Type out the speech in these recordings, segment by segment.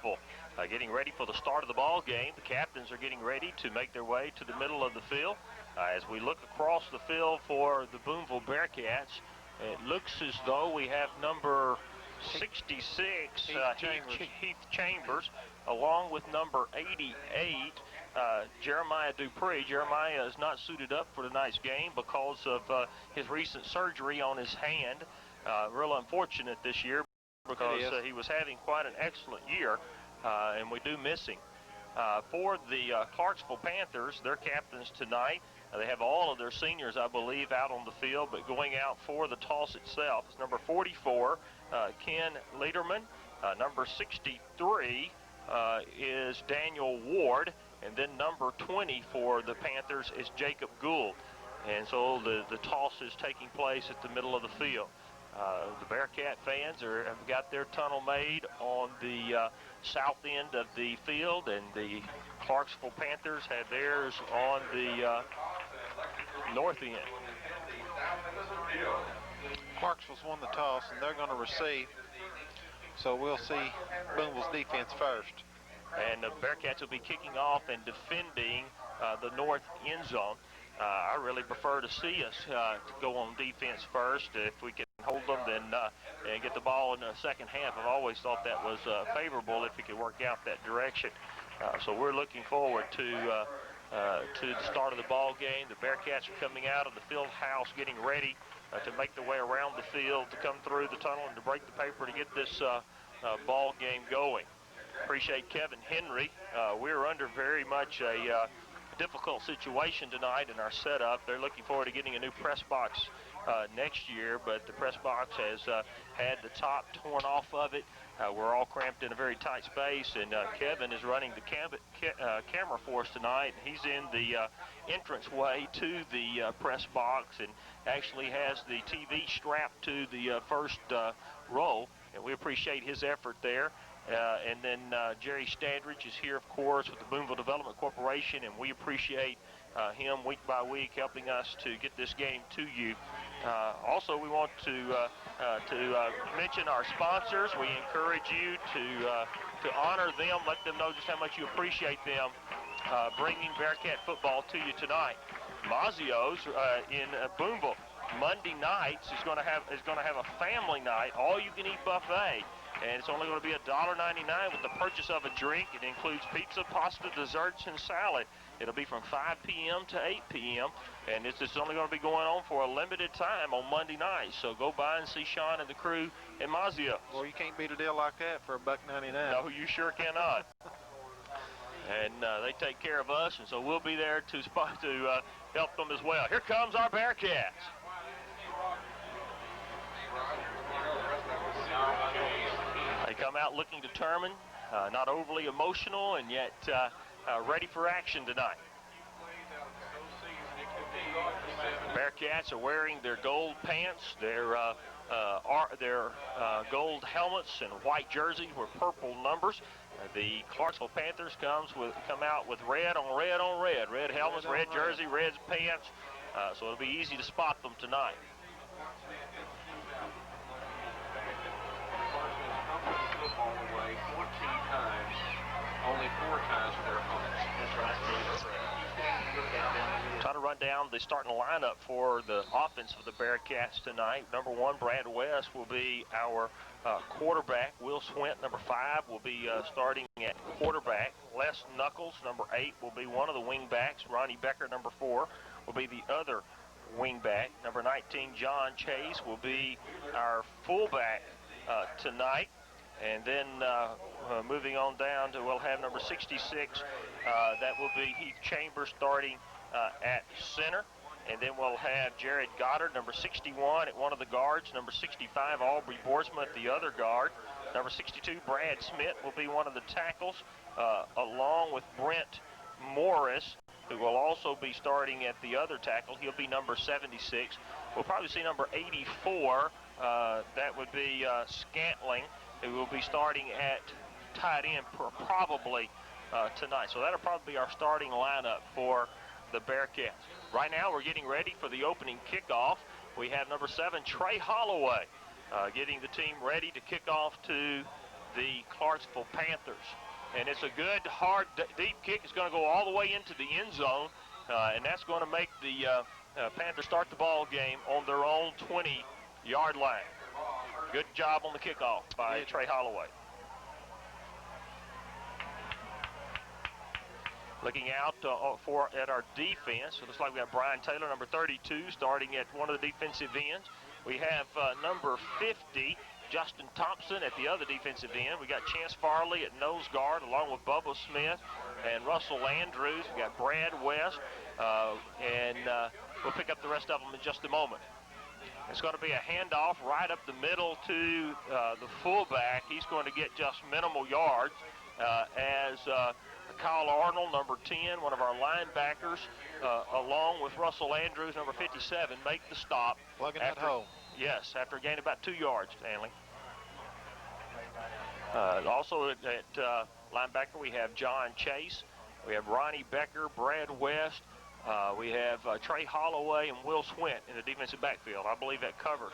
Booneville. Getting ready for the start of the ball game. The captains are getting ready to make their way to the middle of the field. As we look across the field for the Booneville Bearcats, it looks as though we have number 66, Heath Chambers, along with number 88, Jeremiah Dupree. Jeremiah is not suited up for tonight's game because of his recent surgery on his hand. Real unfortunate this year because he was having quite an excellent year, and we do miss him. For the Clarksville Panthers, their captains tonight, they have all of their seniors, I believe, out on the field, but going out for the toss itself is number 44, Ken Lederman. Number 63 is Daniel Ward, and then number 20 for the Panthers is Jacob Gould. And so the toss is taking place at the middle of the field. The Bearcat fans have got their tunnel made on the south end of the field, and the Clarksville Panthers have theirs on the north end. Clarksville's won the toss, and they're going to receive. So we'll see Booneville's defense first. And the Bearcats will be kicking off and defending the north end zone. I really prefer to see us go on defense first. If we can hold them and get the ball in the second half, I've always thought that was favorable if we could work out that direction. So we're looking forward to the start of the ball game. The Bearcats are coming out of the field house, getting ready to make their way around the field, to come through the tunnel and to break the paper to get this ball game going. Appreciate Kevin Henry. We're under very much a difficult situation tonight in our setup. They're looking forward to getting a new press box next year, but the press box has had the top torn off of it. We're all cramped in a very tight space, and Kevin is running the camera for us tonight. He's in the entranceway to the press box and actually has the TV strapped to the first row, and we appreciate his effort there. And then Jerry Standridge is here, of course, with the Booneville Development Corporation, and we appreciate him week by week helping us to get this game to you. Also, we want to mention our sponsors. We encourage you to honor them, let them know just how much you appreciate them bringing Bearcat football to you tonight. Mazzio's in Booneville Monday nights is going to have a family night, all-you-can-eat buffet. And it's only going to be $1.99 with the purchase of a drink. It includes pizza, pasta, desserts, and salad. It'll be from 5 p.m. to 8 p.m. And it's only going to be going on for a limited time on Monday night. So go by and see Sean and the crew at Mazzio. Well, you can't beat a deal like that for $1.99. No, you sure cannot. And they take care of us, and so we'll be there to help them as well. Here comes our Bearcats. They come out looking determined, not overly emotional, and yet ready for action tonight. Bearcats are wearing their gold pants, their gold helmets, and white jerseys with purple numbers. The Clarksville Panthers come out with red on red on red. Red helmets, red jersey, red pants. So it'll be easy to spot them tonight. All the way 14 times, only 4 times for their opponents. That's right. Trying to run down the starting lineup for the offense of the Bearcats tonight. Number 1, Brad West, will be our quarterback. Will Swint, number 5, will be starting at quarterback. Les Knuckles, number 8, will be one of the wing backs. Ronnie Becker, number 4, will be the other wing back. Number 19, John Chase, will be our fullback tonight. And then moving on down to, we'll have number 66. That will be Heath Chambers starting at center. And then we'll have Jared Goddard, number 61, at one of the guards. Number 65, Aubrey Borsma at the other guard. Number 62, Brad Smith, will be one of the tackles, along with Brent Morris, who will also be starting at the other tackle. He'll be number 76. We'll probably see number 84. That would be Scantling, who will be starting at tight end probably tonight. So that'll probably be our starting lineup for the Bearcats. Right now we're getting ready for the opening kickoff. We have number 7, Trey Holloway, getting the team ready to kick off to the Clarksville Panthers. And it's a good, hard, deep kick. It's going to go all the way into the end zone, and that's going to make the Panthers start the ball game on their own 20-yard line. Good job on the kickoff by Trey Holloway. Looking out at our defense, it looks like we have Brian Taylor, number 32, starting at one of the defensive ends. We have number 50, Justin Thompson, at the other defensive end. We got Chance Farley at nose guard, along with Bubba Smith and Russell Andrews. We got Brad West, and we'll pick up the rest of them in just a moment. It's going to be a handoff right up the middle to the fullback. He's going to get just minimal yards as Kyle Arnold, number 10, one of our linebackers, along with Russell Andrews, number 57, make the stop. Plugging that hole. Yes, after gaining about 2 yards, Stanley. Also at linebacker, we have John Chase. We have Ronnie Becker, Brad West. We have Trey Holloway and Will Swint in the defensive backfield. I believe that covers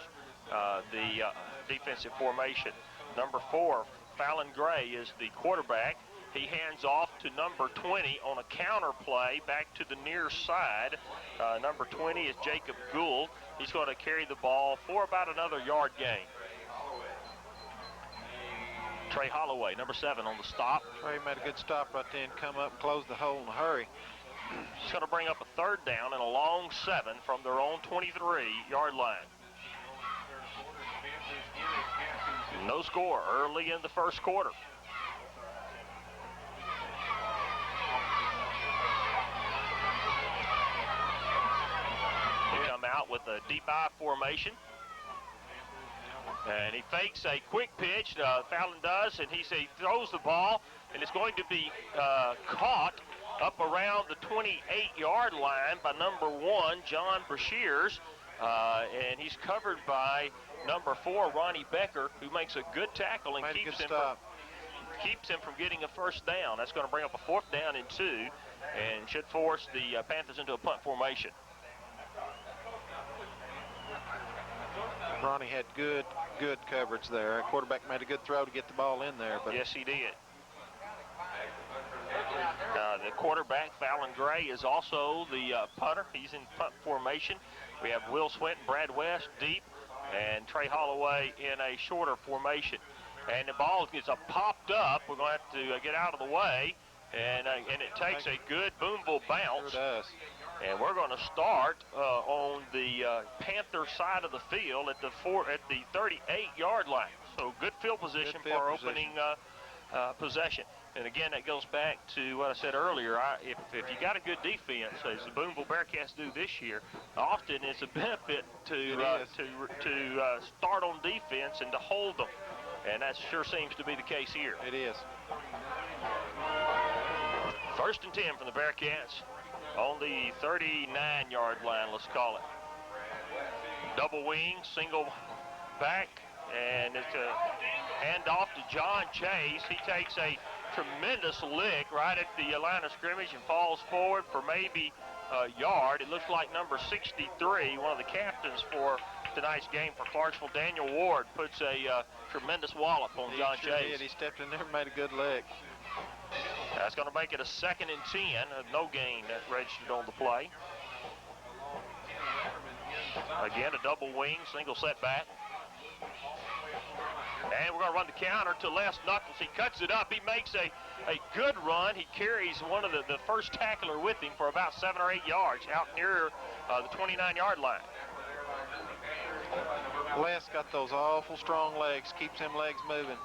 the defensive formation. Number 4, Fallon Gray, is the quarterback. He hands off to number 20 on a counter play back to the near side. Number 20 is Jacob Gould. He's going to carry the ball for about another yard gain. Trey Holloway, number 7, on the stop. Trey made a good stop right then, come up and close the hole in a hurry. He's going to bring up a 3rd down and a long 7 from their own 23-yard line. No score early in the first quarter. They come out with a deep I formation. And he fakes a quick pitch, Fallon does, and he throws the ball, and it's going to be caught up around the 28-yard line by number 1, John Brashears, and he's covered by number 4, Ronnie Becker, who makes a good tackle and keeps him from getting a first down. That's going to bring up a 4th down and 2, and should force the Panthers into a punt formation. Ronnie had good coverage there. Quarterback made a good throw to get the ball in there. But yes, he did. The quarterback, Fallon Gray, is also the punter. He's in punt formation. We have Will Swint and Brad West deep, and Trey Holloway in a shorter formation. And the ball gets popped up. We're going to have to get out of the way, and it takes a good Booneville bounce. Sure does. And we're going to start on the Panther side of the field at the 38-yard line. So good field position for our opening possession. And again, that goes back to what I said earlier. If you got a good defense, as the Booneville Bearcats do this year, often it's a benefit to start on defense and to hold them. And that sure seems to be the case here. It is. 1st and 10 from the Bearcats on the 39-yard line, let's call it. Double wing, single back, and it's a handoff to John Chase. He takes a tremendous lick right at the line of scrimmage and falls forward for maybe a yard. It looks like number 63, one of the captains for tonight's game for Clarksville, Daniel Ward, puts a tremendous wallop on John Chase. He stepped in there and made a good lick. That's going to make it a 2nd and 10. No gain that registered on the play. Again, a double wing, single setback. And we're going to run the counter to Les Knuckles. He cuts it up. He makes a good run. He carries one of the first tackler with him for about 7 or 8 yards out near the 29-yard line. Les got those awful strong legs. Keeps them legs moving.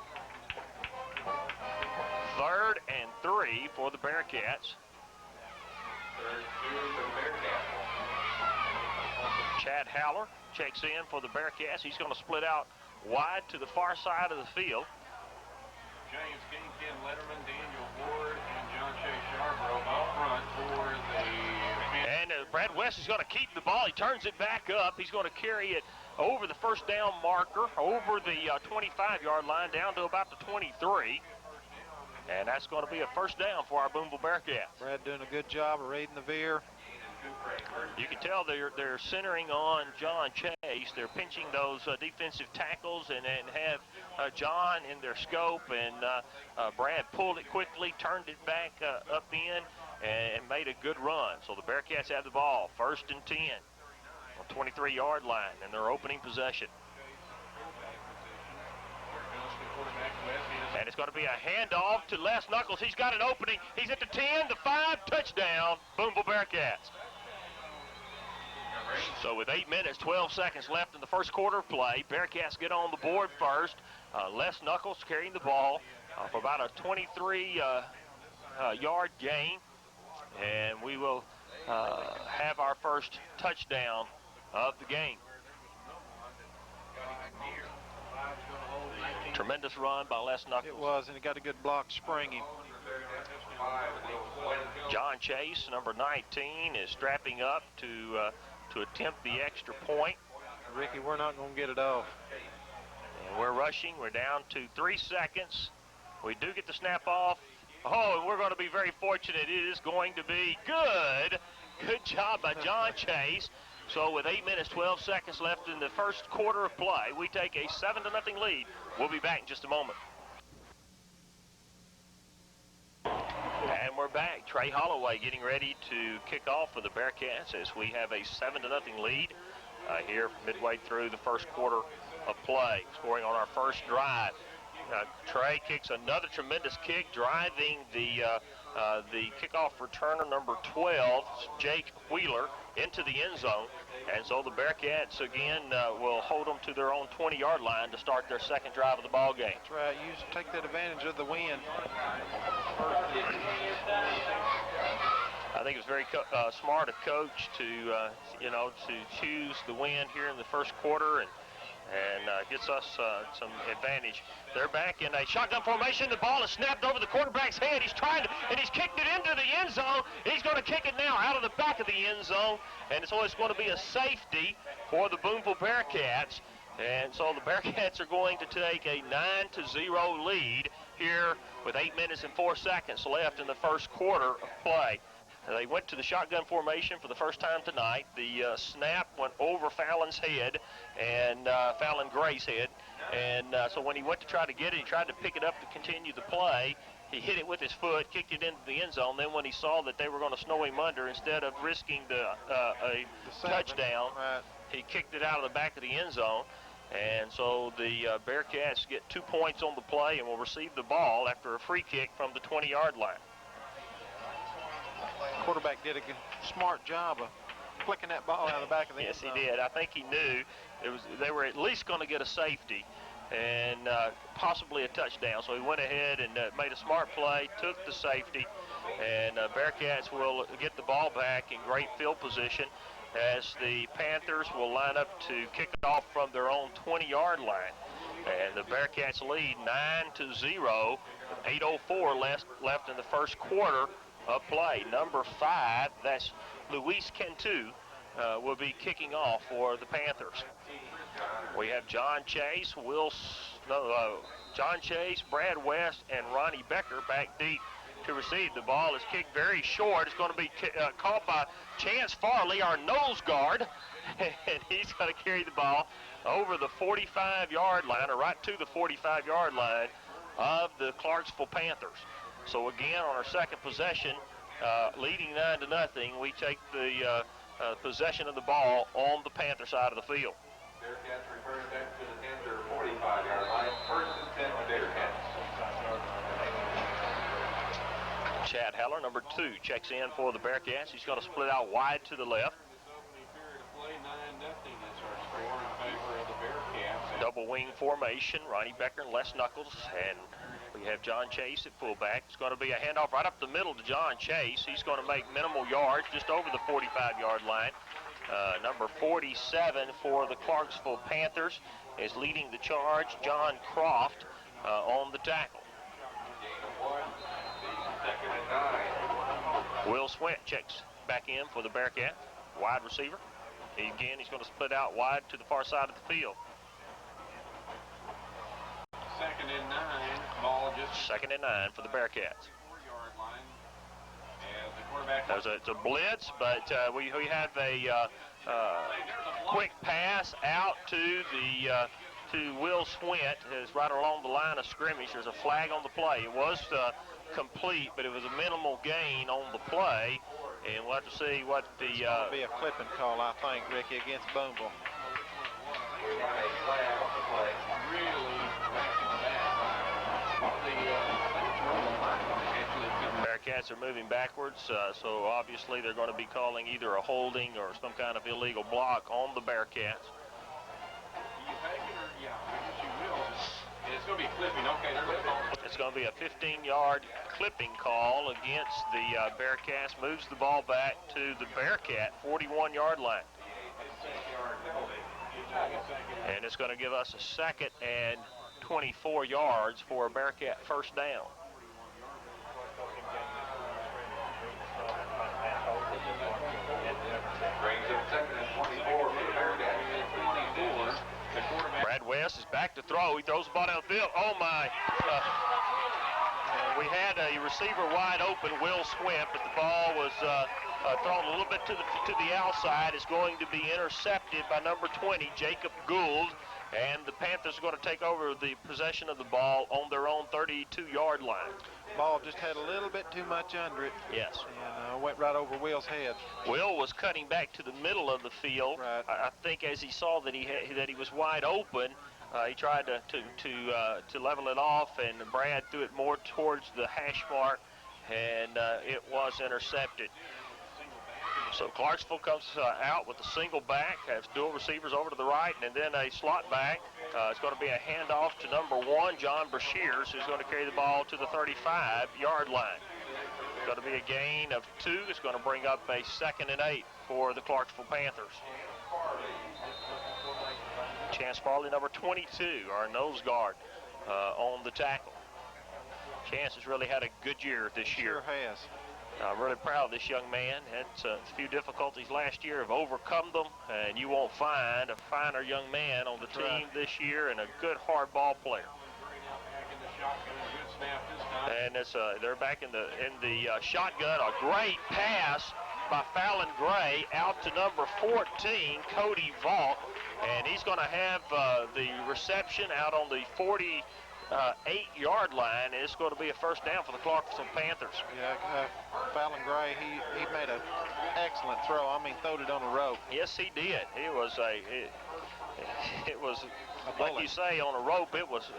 3rd and 3 for the Bearcats. Chad Haller checks in for the Bearcats. He's going to split out wide to the far side of the field. James King, Ken Letterman, Daniel Ward, and John Chase Yarbrough out front for the... And Brad West is going to keep the ball. He turns it back up. He's going to carry it over the first down marker, over the 25-yard line, down to about the 23. And that's going to be a first down for our Booneville Bearcats. Brad doing a good job of reading the veer. You can tell they're centering on John Chase. They're pinching those defensive tackles and have John in their scope. And Brad pulled it quickly, turned it back up in, and made a good run. So the Bearcats have the ball, 1st and 10 on 23-yard line, and their opening possession. And it's going to be a handoff to Les Knuckles. He's got an opening. He's at the 10, the 5, touchdown, Booneville Bearcats. So with 8 minutes, 12 seconds left in the first quarter of play, Bearcats get on the board first. Les Knuckles carrying the ball for about a 23-yard gain. And we will have our first touchdown of the game. Tremendous run by Les Knuckles. It was, and he got a good block springing. John Chase, number 19, is strapping up to attempt the extra point. Ricky, we're not going to get it off. And we're rushing. We're down to 3 seconds. We do get the snap off. Oh, and we're going to be very fortunate. It is going to be good. Good job by John Chase. So with 8 minutes, 12 seconds left in the first quarter of play, we take a 7-0 lead. We'll be back in just a moment. And we're back. Trey Holloway getting ready to kick off for the Bearcats as we have a 7-0 lead here midway through the first quarter of play, scoring on our first drive. Trey kicks another tremendous kick, driving the kickoff returner number 12, Jake Wheeler, into the end zone. And so the Bearcats, again, will hold them to their own 20-yard line to start their second drive of the ball game. That's right. You take that advantage of the wind. I think it was very smart of Coach to choose the win here in the first quarter and gets us some advantage. They're back in a shotgun formation. The ball is snapped over the quarterback's head. He's he's kicked it into the end zone. He's going to kick it now out of the back of the end zone. And so it's going to be a safety for the Booneville Bearcats. And so the Bearcats are going to take a 9-0 lead here with 8 minutes and 4 seconds left in the first quarter of play. They went to the shotgun formation for the first time tonight. The snap went over Fallon's head and Fallon Gray's head. And so when he went to try to get it, he tried to pick it up to continue the play. He hit it with his foot, kicked it into the end zone. Then when he saw that they were going to snow him under, instead of risking a touchdown, right, he kicked it out of the back of the end zone. And so the Bearcats get 2 points on the play and will receive the ball after a free kick from the 20-yard line. Quarterback did a smart job of flicking that ball out of the back of the end zone. Yes, he did. I think he knew they were at least going to get a safety and possibly a touchdown. So he went ahead and made a smart play, took the safety, and Bearcats will get the ball back in great field position as the Panthers will line up to kick it off from their own 20-yard line. And the Bearcats lead 9-0 with 8:04 left in the first quarter of play. Number 5, that's Luis Cantu, will be kicking off for the Panthers. We have John Chase, Brad West, and Ronnie Becker back deep to receive. The ball is kicked very short. It's going to be caught by Chance Farley, our nose guard, and he's going to carry the ball over the 45-yard line, or right to the 45-yard line of the Clarksville Panthers. So again, on our second possession, leading 9-0, we take the possession of the ball on the Panther side of the field. Bearcats return back to the Panther 45-yard line. First and 10 Bearcats. Chad Heller, number 2, checks in for the Bearcats. He's going to split out wide to the left. Double wing formation, Ronnie Becker and Les Knuckles, and we have John Chase at fullback. It's going to be a handoff right up the middle to John Chase. He's going to make minimal yards just over the 45-yard line. Number 47 for the Clarksville Panthers is leading the charge, John Croft, on the tackle. Will Swint checks back in for the Bearcat, wide receiver. Again, he's going to split out wide to the far side of the field. Second and 9, ball just second and 9 for the Bearcats. 4-yard line. It's a blitz, but we have a quick pass out to Will Swint. It's right along the line of scrimmage. There's a flag on the play. It was complete, but it was a minimal gain on the play, and we'll have to see what the... It's going to be a clipping call, I think, Ricky, against Booneville. Bearcats are moving backwards, so obviously they're going to be calling either a holding or some kind of illegal block on the Bearcats. It's going to be clipping. Okay, it's going to be a 15-yard clipping call against the Bearcats. Moves the ball back to the Bearcat 41-yard line. And it's going to give us a 2nd and 24 yards for a Bearcat first down. Brad West is back to throw. He throws the ball downfield. Oh, my. We had a receiver wide open, Will Swint, but the ball was thrown a little bit to the outside. It's going to be intercepted by number 20, Jacob Gould, and the Panthers are going to take over the possession of the ball on their own 32-yard line. Ball just had a little bit too much under it. Yes. And went right over Will's head. Will was cutting back to the middle of the field. Right. I think as he saw that he was wide open, he tried to level it off, and Brad threw it more towards the hash mark, and it was intercepted. So Clarksville comes out with a single back, has dual receivers over to the right, and then a slot back. It's going to be a handoff to number 1, John Brashears, who's going to carry the ball to the 35-yard line. It's going to be a gain of 2. It's going to bring up a 2nd and 8 for the Clarksville Panthers. Chance Farley, number 22, our nose guard, on the tackle. Chance has really had a good year this year. Sure has. I'm really proud of this young man. Had a few difficulties last year, have overcome them, and you won't find a finer young man on the team this year, and a good hard ball player. And they're back in the shotgun. A great pass by Fallon Gray out to number 14, Cody Valk, and he's going to have the reception out on the 48-yard line, and it's going to be a first down for the Clarksville Panthers. Yeah, Fallon Gray, he made an excellent throw. I mean, throwed it on a rope. Yes, he did. It was like you say, on a rope. It was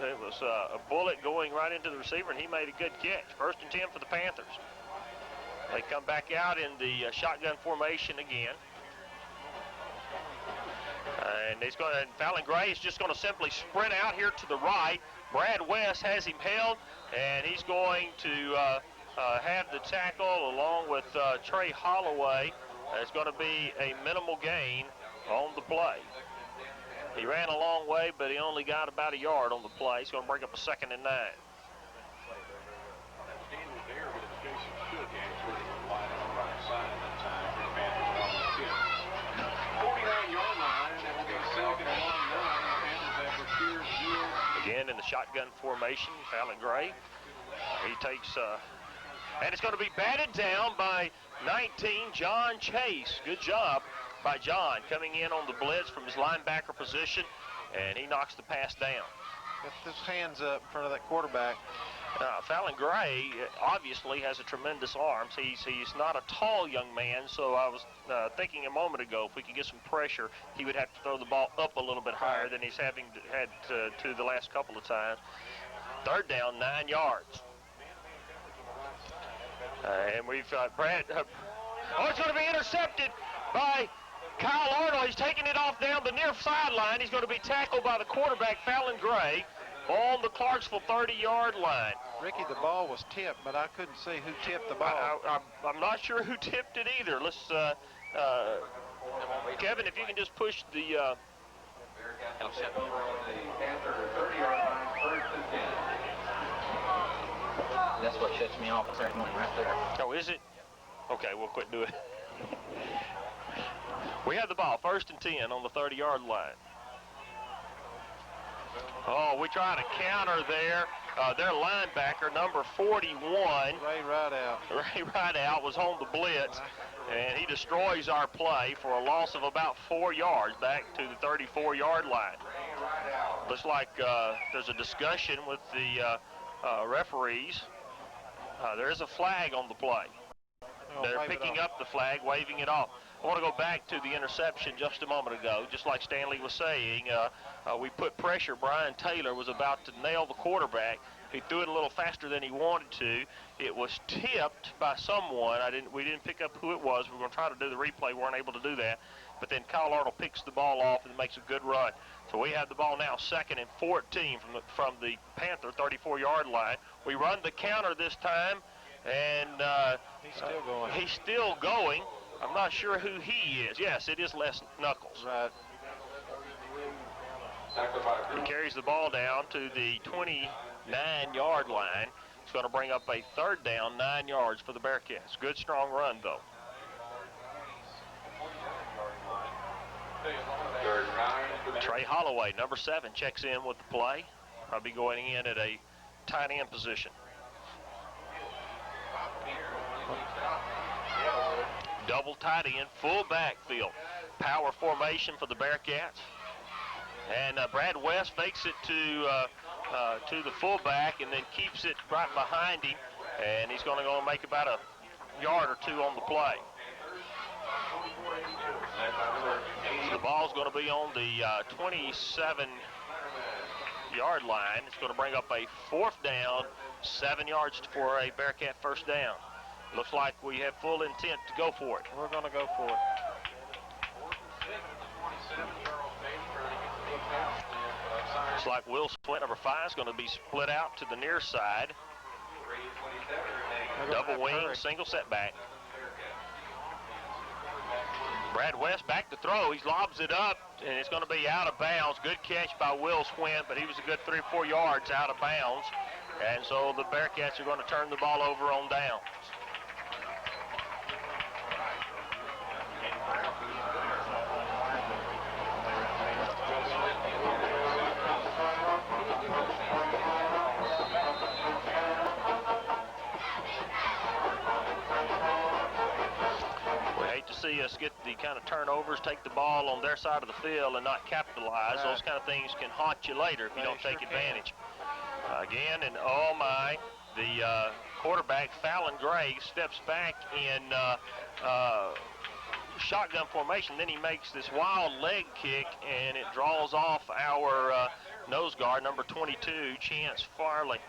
a bullet going right into the receiver, and he made a good catch. 1st and 10 for the Panthers. They come back out in the shotgun formation again. And Fallon Gray is just going to simply sprint out here to the right. Brad West has him held, and he's going to have the tackle along with Trey Holloway. It's going to be a minimal gain on the play. He ran a long way, but he only got about a yard on the play. He's going to bring up a 2nd and 9. Again in the shotgun formation, Fallon Gray. He takes, and it's going to be batted down by 19, John Chase. Good job by John coming in on the blitz from his linebacker position, and he knocks the pass down. Gets his hands up in front of that quarterback. Fallon Gray obviously has a tremendous arms. He's not a tall young man, so I was thinking a moment ago if we could get some pressure, he would have to throw the ball up a little bit higher than he's had to the last couple of times. 3rd down, 9 yards. And we've got Brad. It's going to be intercepted by Kyle Arnold. He's taking it off down the near sideline. He's going to be tackled by the quarterback, Fallon Gray, on the Clarksville 30-yard line. Ricky, the ball was tipped, but I couldn't see who tipped the ball. I'm not sure who tipped it either. Let's, Kevin, if you can just push the... That's what shuts me off. It's right there. Oh, is it? Okay, we'll quit doing it. We have the ball, 1st and 10 on the 30-yard line. Oh, we try to counter there. their linebacker, number 41. Ray Rideout. Ray Rideout was on the blitz, and he destroys our play for a loss of about 4 yards back to the 34-yard line. Looks like there's a discussion with the referees. There is a flag on the play. They're picking up the flag, waving it off. I want to go back to the interception just a moment ago. Just like Stanley was saying, we put pressure. Brian Taylor was about to nail the quarterback. He threw it a little faster than he wanted to. It was tipped by someone. We didn't pick up who it was. We were going to try to do the replay. We weren't able to do that. But then Kyle Arnold picks the ball off and makes a good run. So we have the ball now 2nd and 14 from the Panther 34-yard line. We run the counter this time, and he's still going. He's still going. I'm not sure who he is. Yes, it is Les Knuckles. Right. He carries the ball down to the 29-yard line. It's going to bring up a 3rd down, 9 yards for the Bearcats. Good, strong run, though. Trey Holloway, number 7, checks in with the play. I'll be going in at a tight end position. Double tight end, full backfield. Power formation for the Bearcats. And Brad West fakes it to the fullback and then keeps it right behind him. And he's going to go and make about a yard or 2 on the play. So the ball's going to be on the 27-yard line. It's going to bring up a 4th down, 7 yards for a Bearcat 1st down. Looks like we have full intent to go for it. We're going to go for it. Looks like Will Sweat, number 5, is going to be split out to the near side. Double wing, single setback. Brad West back to throw. He lobs it up, and it's going to be out of bounds. Good catch by Will Squint, but he was a good 3 or 4 yards out of bounds. And so the Bearcats are going to turn the ball over on downs. See us get the kind of turnovers, take the ball on their side of the field and not capitalize. Right. Those kind of things can haunt you later if you don't take advantage. Again, and oh my, the quarterback, Fallon Gray, steps back in shotgun formation. Then he makes this wild leg kick, and it draws off our nose guard, number 22, Chance Farley.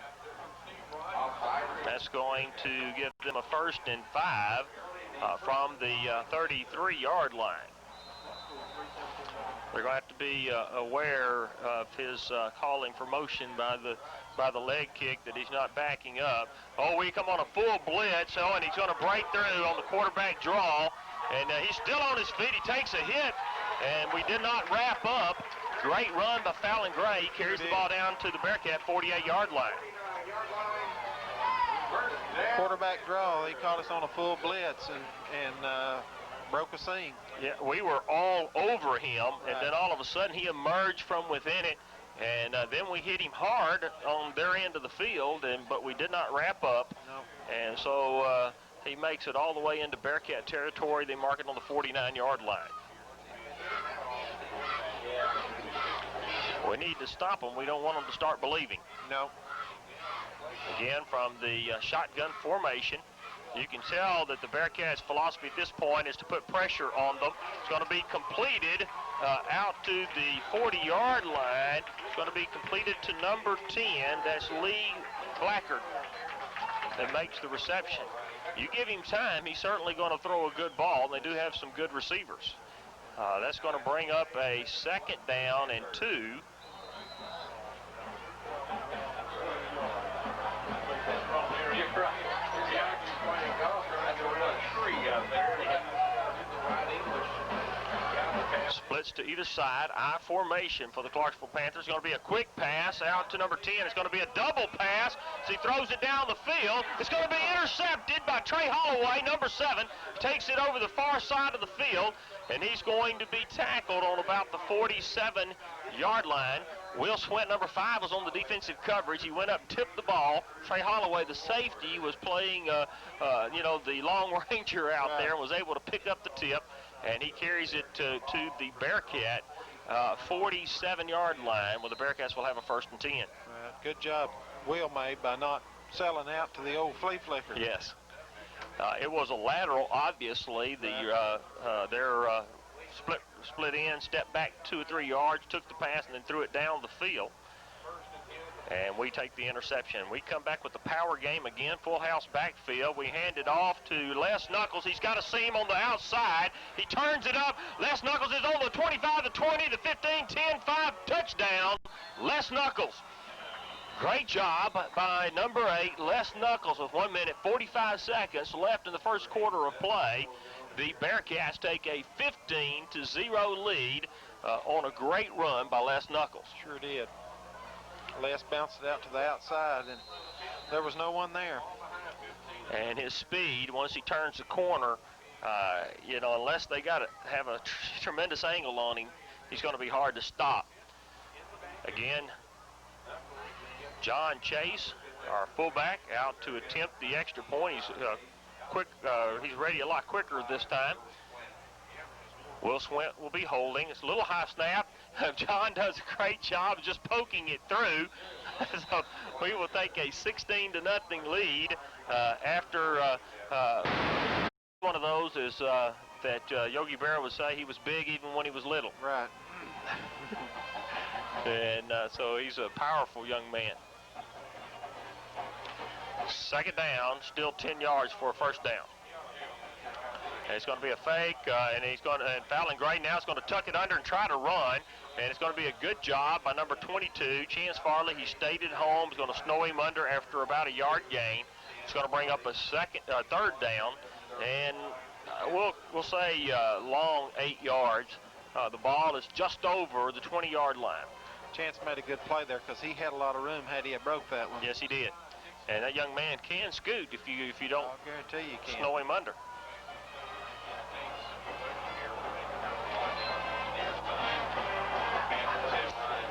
That's going to give them a 1st and 5. From the 33-yard line. They're going to have to be aware of his calling for motion by the leg kick that he's not backing up. Oh, we come on a full blitz, and he's going to break through on the quarterback draw, and he's still on his feet. He takes a hit, and we did not wrap up. Great run by Fallon Gray. He carries the ball down to the Bearcat 48-yard line. Quarterback draw. He caught us on a full blitz and broke a seam. Yeah, we were all over him, and then all of a sudden he emerged from within it, and then we hit him hard on their end of the field, but we did not wrap up. No. And so he makes it all the way into Bearcat territory. They mark it on the 49-yard line. We need to stop them. We don't want them to start believing. No. Again, from the shotgun formation, you can tell that the Bearcats' philosophy at this point is to put pressure on them. It's going to be completed out to the 40-yard line. It's going to be completed to number 10. That's Lee Blackard that makes the reception. You give him time, he's certainly going to throw a good ball. They do have some good receivers. That's going to bring up a 2nd down and 2. Splits to either side, I formation for the Clarksville Panthers. It's going to be a quick pass out to number 10. It's going to be a double pass as he throws it down the field. It's going to be intercepted by Trey Holloway, number 7. Takes it over the far side of the field, and he's going to be tackled on about the 47-yard line. Will Swint, number 5, was on the defensive coverage. He went up, tipped the ball. Trey Holloway, the safety, was playing, the long ranger out there and was able to pick up the tip, and he carries it to the Bearcat 47-yard line, where the Bearcats will have a 1st and 10. Good job Will made by not selling out to the old flea flicker. Yes. It was a lateral, obviously. Their split in, stepped back 2 or 3 yards, took the pass, and then threw it down the field. And we take the interception. We come back with the power game again, full house backfield. We hand it off to Les Knuckles. He's got a seam on the outside. He turns it up. Les Knuckles is on the 25, the 20, the 15, 10, 5, touchdown. Les Knuckles. Great job by number 8, Les Knuckles, with 1 minute, 45 seconds left in the first quarter of play. The Bearcats take a 15-0 lead on a great run by Les Knuckles. Sure did. Les bounced it out to the outside, and there was no one there. And his speed, once he turns the corner, unless they got to have a tremendous angle on him, he's going to be hard to stop. Again, John Chase, our fullback, out to attempt the extra point. He's quick. He's ready a lot quicker this time. Will Swint will be holding. It's a little high snap. John does a great job just poking it through. So we will take a 16-0 lead after one of those is that Yogi Berra would say he was big even when he was little. Right. And so he's a powerful young man. 2nd down, still 10 yards for a 1st down. And it's going to be a fake, and Fallon Gray now is going to tuck it under and try to run. And it's going to be a good job by number 22, Chance Farley. He stayed at home. He's going to snow him under after about a yard gain. It's going to bring up a 3rd down, and we'll say long 8 yards. The ball is just over the 20-yard line. Chance made a good play there because he had a lot of room had he had broke that one. Yes, he did. And that young man can scoot if you don't I'll guarantee you can. Snow him under.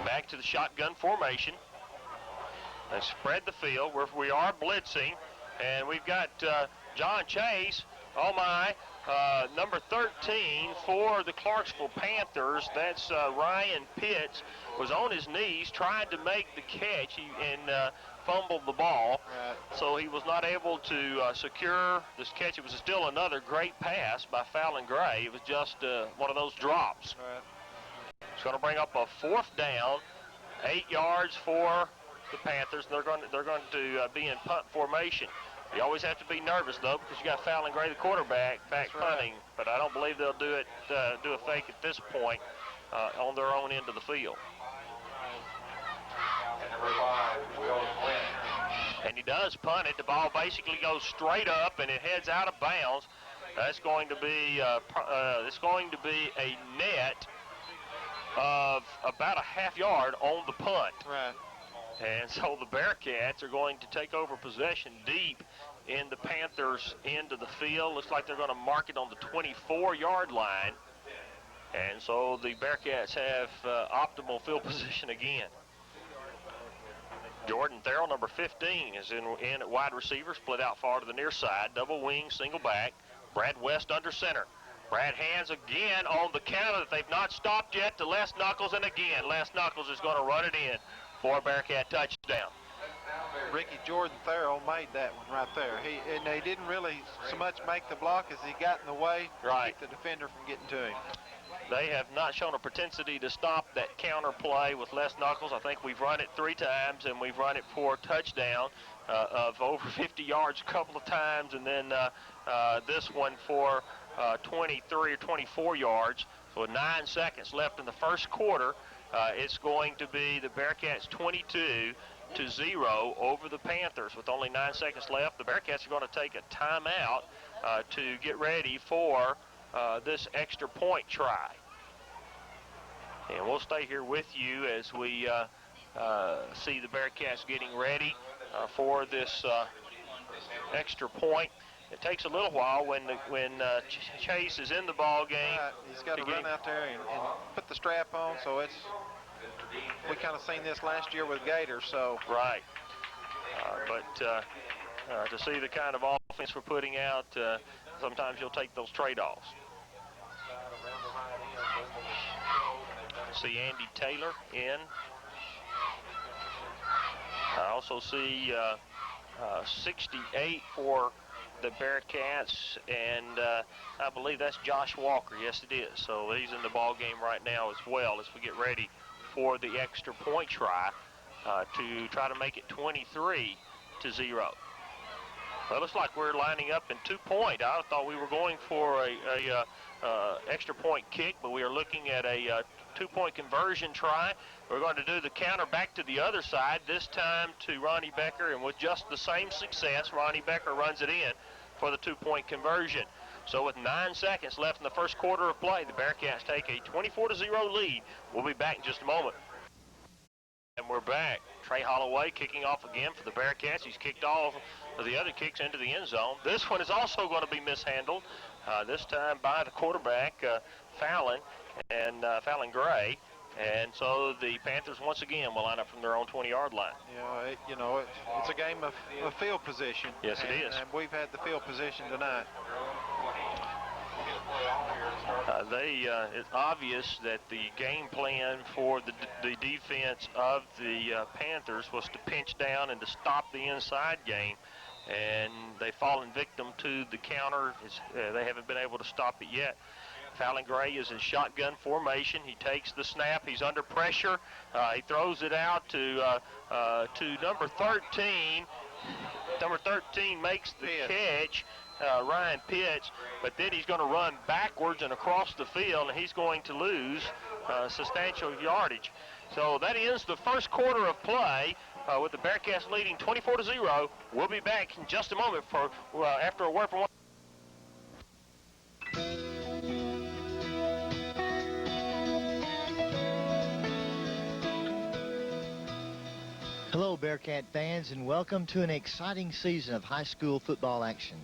Back to the shotgun formation. They spread the field where we are blitzing, and we've got John Chase. Oh my, number 13 for the Clarksville Panthers. That's Ryan Pitts, was on his knees trying to make the catch and fumbled the ball. Right. So he was not able to secure this catch. It was still another great pass by Fallon Gray. It was just one of those drops. Right. It's going to bring up a 4th down, 8 yards for the Panthers. They're going to be in punt formation. You always have to be nervous, though, because you got Fallon Gray, the quarterback, back punting. But I don't believe they'll do a fake at this point on their own end of the field. And he does punt it. The ball basically goes straight up, and it heads out of bounds. That's going to be a net of about a half yard on the punt. Right. And so the Bearcats are going to take over possession deep in the Panthers' end of the field. Looks like they're going to mark it on the 24-yard line. And so the Bearcats have optimal field position again. Jordan Therrell, number 15, is in at wide receiver, split out far to the near side. Double wing, single back. Brad West under center. Brad hands again on the counter that they've not stopped yet to Les Knuckles, and again, Les Knuckles is going to run it in for a Bearcat touchdown. Ricky Jordan Therrell made that one right there. He didn't really so much make the block as he got in the way to keep the defender from getting to him. They have not shown a propensity to stop that counter play with Les Knuckles. I think we've run it 3 times, and we've run it for a touchdown of over 50 yards a couple of times, and then this one for 23 or 24 yards. So with 9 seconds left in the first quarter, it's going to be the Bearcats 22-0 over the Panthers. With only 9 seconds left, the Bearcats are going to take a timeout to get ready for this extra point try. And we'll stay here with you as we see the Bearcats getting ready for this extra point. It takes a little while when Chase is in the ball game. He's got to run out there and put the strap on, so we kind of seen this last year with Gators, so. Right. But to see the kind of offense we're putting out, sometimes you'll take those trade-offs. See Andy Taylor in. I also see 68 for the Bearcats, and I believe that's Josh Walker. Yes, it is. So he's in the ball game right now as well as we get ready for the extra point try to try to make it 23-0. Well, it looks like we're lining up in 2-point. I thought we were going for a extra point kick, but we are looking at a 2-point conversion try. We're going to do the counter back to the other side, this time to Ronnie Becker, and with just the same success, Ronnie Becker runs it in for the 2-point conversion. So with 9 seconds left in the first quarter of play, the Bearcats take a 24-0 lead. We'll be back in just a moment. And we're back. Trey Holloway kicking off again for the Bearcats. He's kicked all of the other kicks into the end zone. This one is also going to be mishandled, this time by the quarterback, Fallon Gray. And so the Panthers once again will line up from their own 20-yard line. Yeah, it's a game of field position. Yes, it is. And we've had the field position tonight. It's obvious that the game plan for the defense of the Panthers was to pinch down and to stop the inside game. And they've fallen victim to the counter. They haven't been able to stop it yet. Fallon Gray is in shotgun formation. He takes the snap. He's under pressure. He throws it out to number 13. Number 13 makes the catch, Ryan Pitts, but then he's going to run backwards and across the field, and he's going to lose substantial yardage. So that ends the first quarter of play with the Bearcats leading 24-0. We'll be back in just a moment after a word from one. Hello, Bearcat fans, and welcome to an exciting season of high school football action.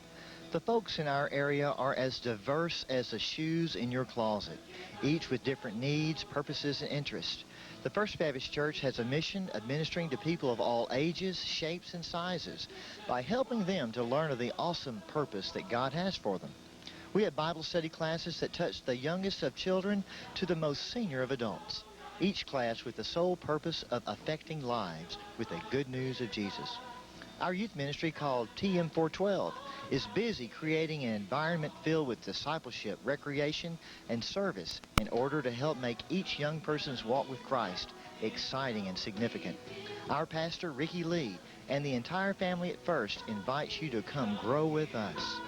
The folks in our area are as diverse as the shoes in your closet, each with different needs, purposes, and interests. The First Baptist Church has a mission administering to people of all ages, shapes, and sizes by helping them to learn of the awesome purpose that God has for them. We have Bible study classes that touch the youngest of children to the most senior of adults. Each class with the sole purpose of affecting lives with the good news of Jesus. Our youth ministry, called TM412, is busy creating an environment filled with discipleship, recreation, and service in order to help make each young person's walk with Christ exciting and significant. Our pastor, Ricky Lee, and the entire family at First invites you to come grow with us.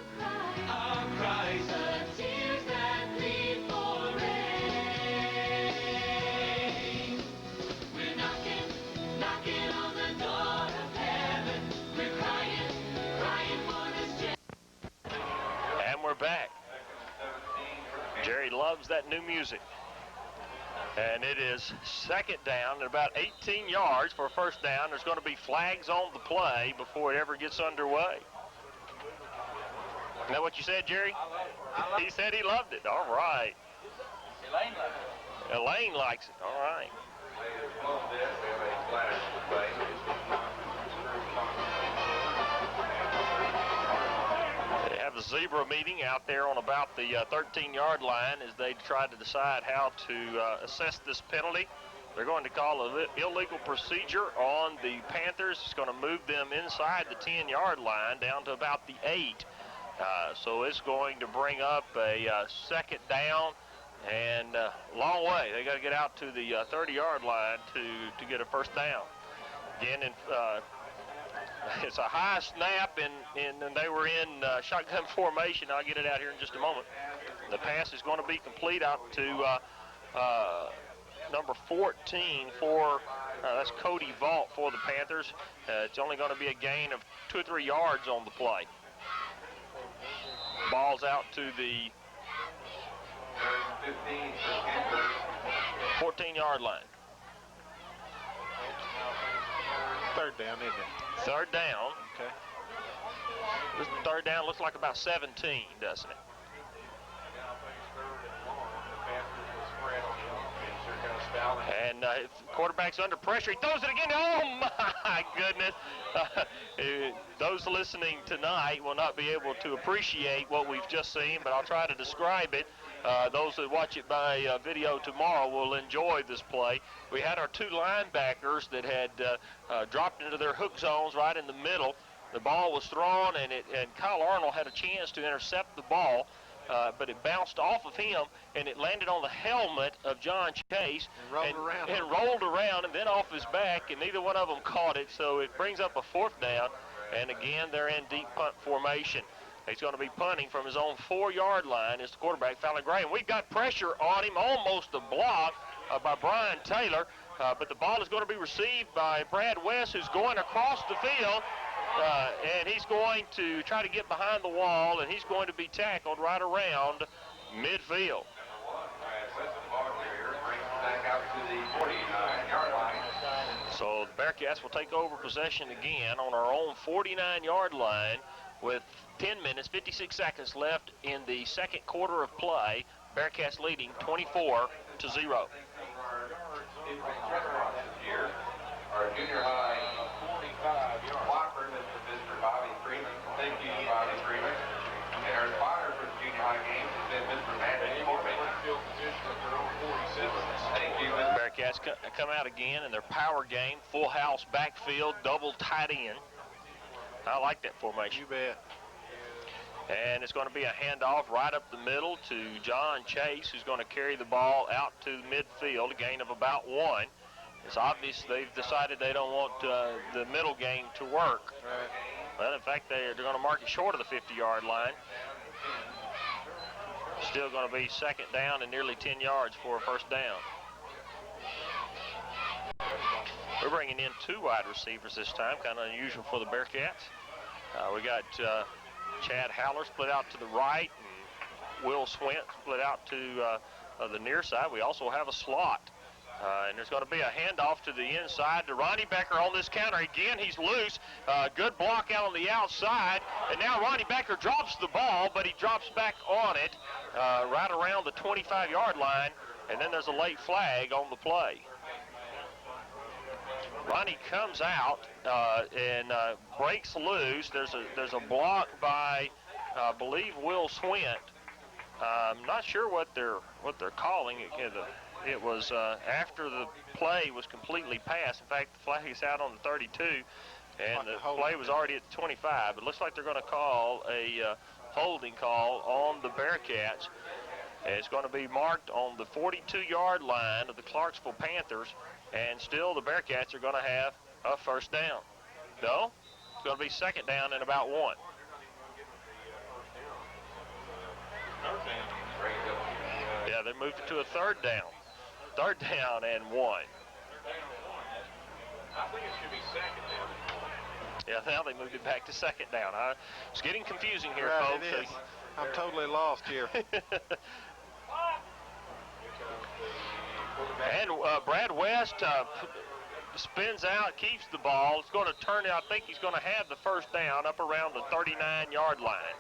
Our Christ, the tears that bleed for rain. We're knocking on the door of heaven. We're crying for this chance. And we're back. Jerry loves that new music. And it is second down at about 18 yards for a first down. There's going to be flags on the play before it ever gets underway. Is that what you said, Jerry? He said he loved it. All right. Elaine likes it. Elaine likes it. All right. They have a zebra meeting out there on about the 13-yard line as they try to decide how to assess this penalty. They're going to call an illegal procedure on the Panthers. It's going to move them inside the 10-yard line down to about the 8. So it's going to bring up a second down and a long way. They got to get out to the 30-yard line to get a first down. Again, it's a high snap, and they were in shotgun formation. I'll get it out here in just a moment. The pass is going to be complete out to number 14 for, that's Cody Vault for the Panthers. It's only going to be a gain of 2 or 3 yards on the play. Ball's out to the 14-yard line. Third down, isn't it? Third down. Okay. This third down looks like about 17, doesn't it? And quarterback's under pressure. He throws it again. Oh, my goodness. Those listening tonight will not be able to appreciate what we've just seen, but I'll try to describe it. Those that watch it by video tomorrow will enjoy this play. We had our 2 linebackers that had dropped into their hook zones right in the middle. The ball was thrown, and Kyle Arnold had a chance to intercept the ball. But it bounced off of him, and it landed on the helmet of John Chase and rolled around and then off his back, and neither one of them caught it, so it brings up a 4th down, and again they're in deep punt formation. He's going to be punting from his own 4-yard line. It's the quarterback, Fallon Gray, and we've got pressure on him, almost a block by Brian Taylor, but the ball is going to be received by Brad West, who's going across the field. And he's going to try to get behind the wall, and he's going to be tackled right around midfield. So the Bearcats will take over possession again on our own 49-yard line with 10 minutes, 56 seconds left in the second quarter of play. Bearcats leading 24-0. Our junior high 45-yard blocker, Mr. Bobby Freeman. Thank you, Bobby Freeman. And our spotter for the junior high game has been Mr. Matthew Corbin. Field position of their own 47. Thank you, Mr. Bearcats come out again in their power game, full house backfield, double tight end. I like that formation. You bet. And it's going to be a handoff right up the middle to John Chase, who's going to carry the ball out to midfield, a gain of about 1. It's obvious they've decided they don't want the middle game to work. Right. Well, in fact, they're going to mark it short of the 50-yard line. Still going to be 2nd down and nearly 10 yards for a 1st down. We're bringing in 2 wide receivers this time, kind of unusual for the Bearcats. We got Chad Haller split out to the right, and Will Swint split out to the near side. We also have a slot. And there's going to be a handoff to the inside to Ronnie Becker on this counter. Again, he's loose. Good block out on the outside. And now Ronnie Becker drops the ball, but he drops back on it right around the 25-yard line. And then there's a late flag on the play. Ronnie comes out and breaks loose. There's a block by, I believe, Will Swint. I'm not sure what they're calling it. It was after the play was completely passed. In fact, the flag is out on the 32, and the play was already at the 25. It looks like they're going to call a holding call on the Bearcats. And it's going to be marked on the 42-yard line of the Clarksville Panthers, and still the Bearcats are going to have a 1st down. No, it's going to be 2nd down and about 1. Yeah, they moved it to a 3rd down. 3rd down and 1. I think it should be 2nd down. Yeah, now they moved it back to 2nd down. It's getting confusing here, right, folks. It is. I'm totally lost here. And Brad West spins out, keeps the ball. It's going to turn out, I think he's going to have the 1st down up around the 39-yard line.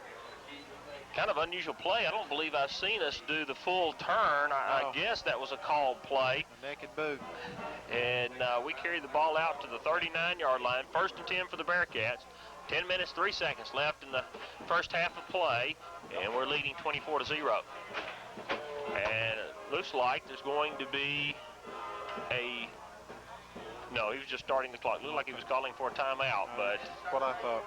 Kind of unusual play. I don't believe I've seen us do the full turn. I guess that was a called play. A naked boot. And we carry the ball out to the 39-yard line. 1st and 10 for the Bearcats. 10 minutes, 3 seconds left in the first half of play, and we're leading 24-0. And it looks like there's going to be no, he was just starting the clock. It looked like he was calling for a timeout, but that's what I thought.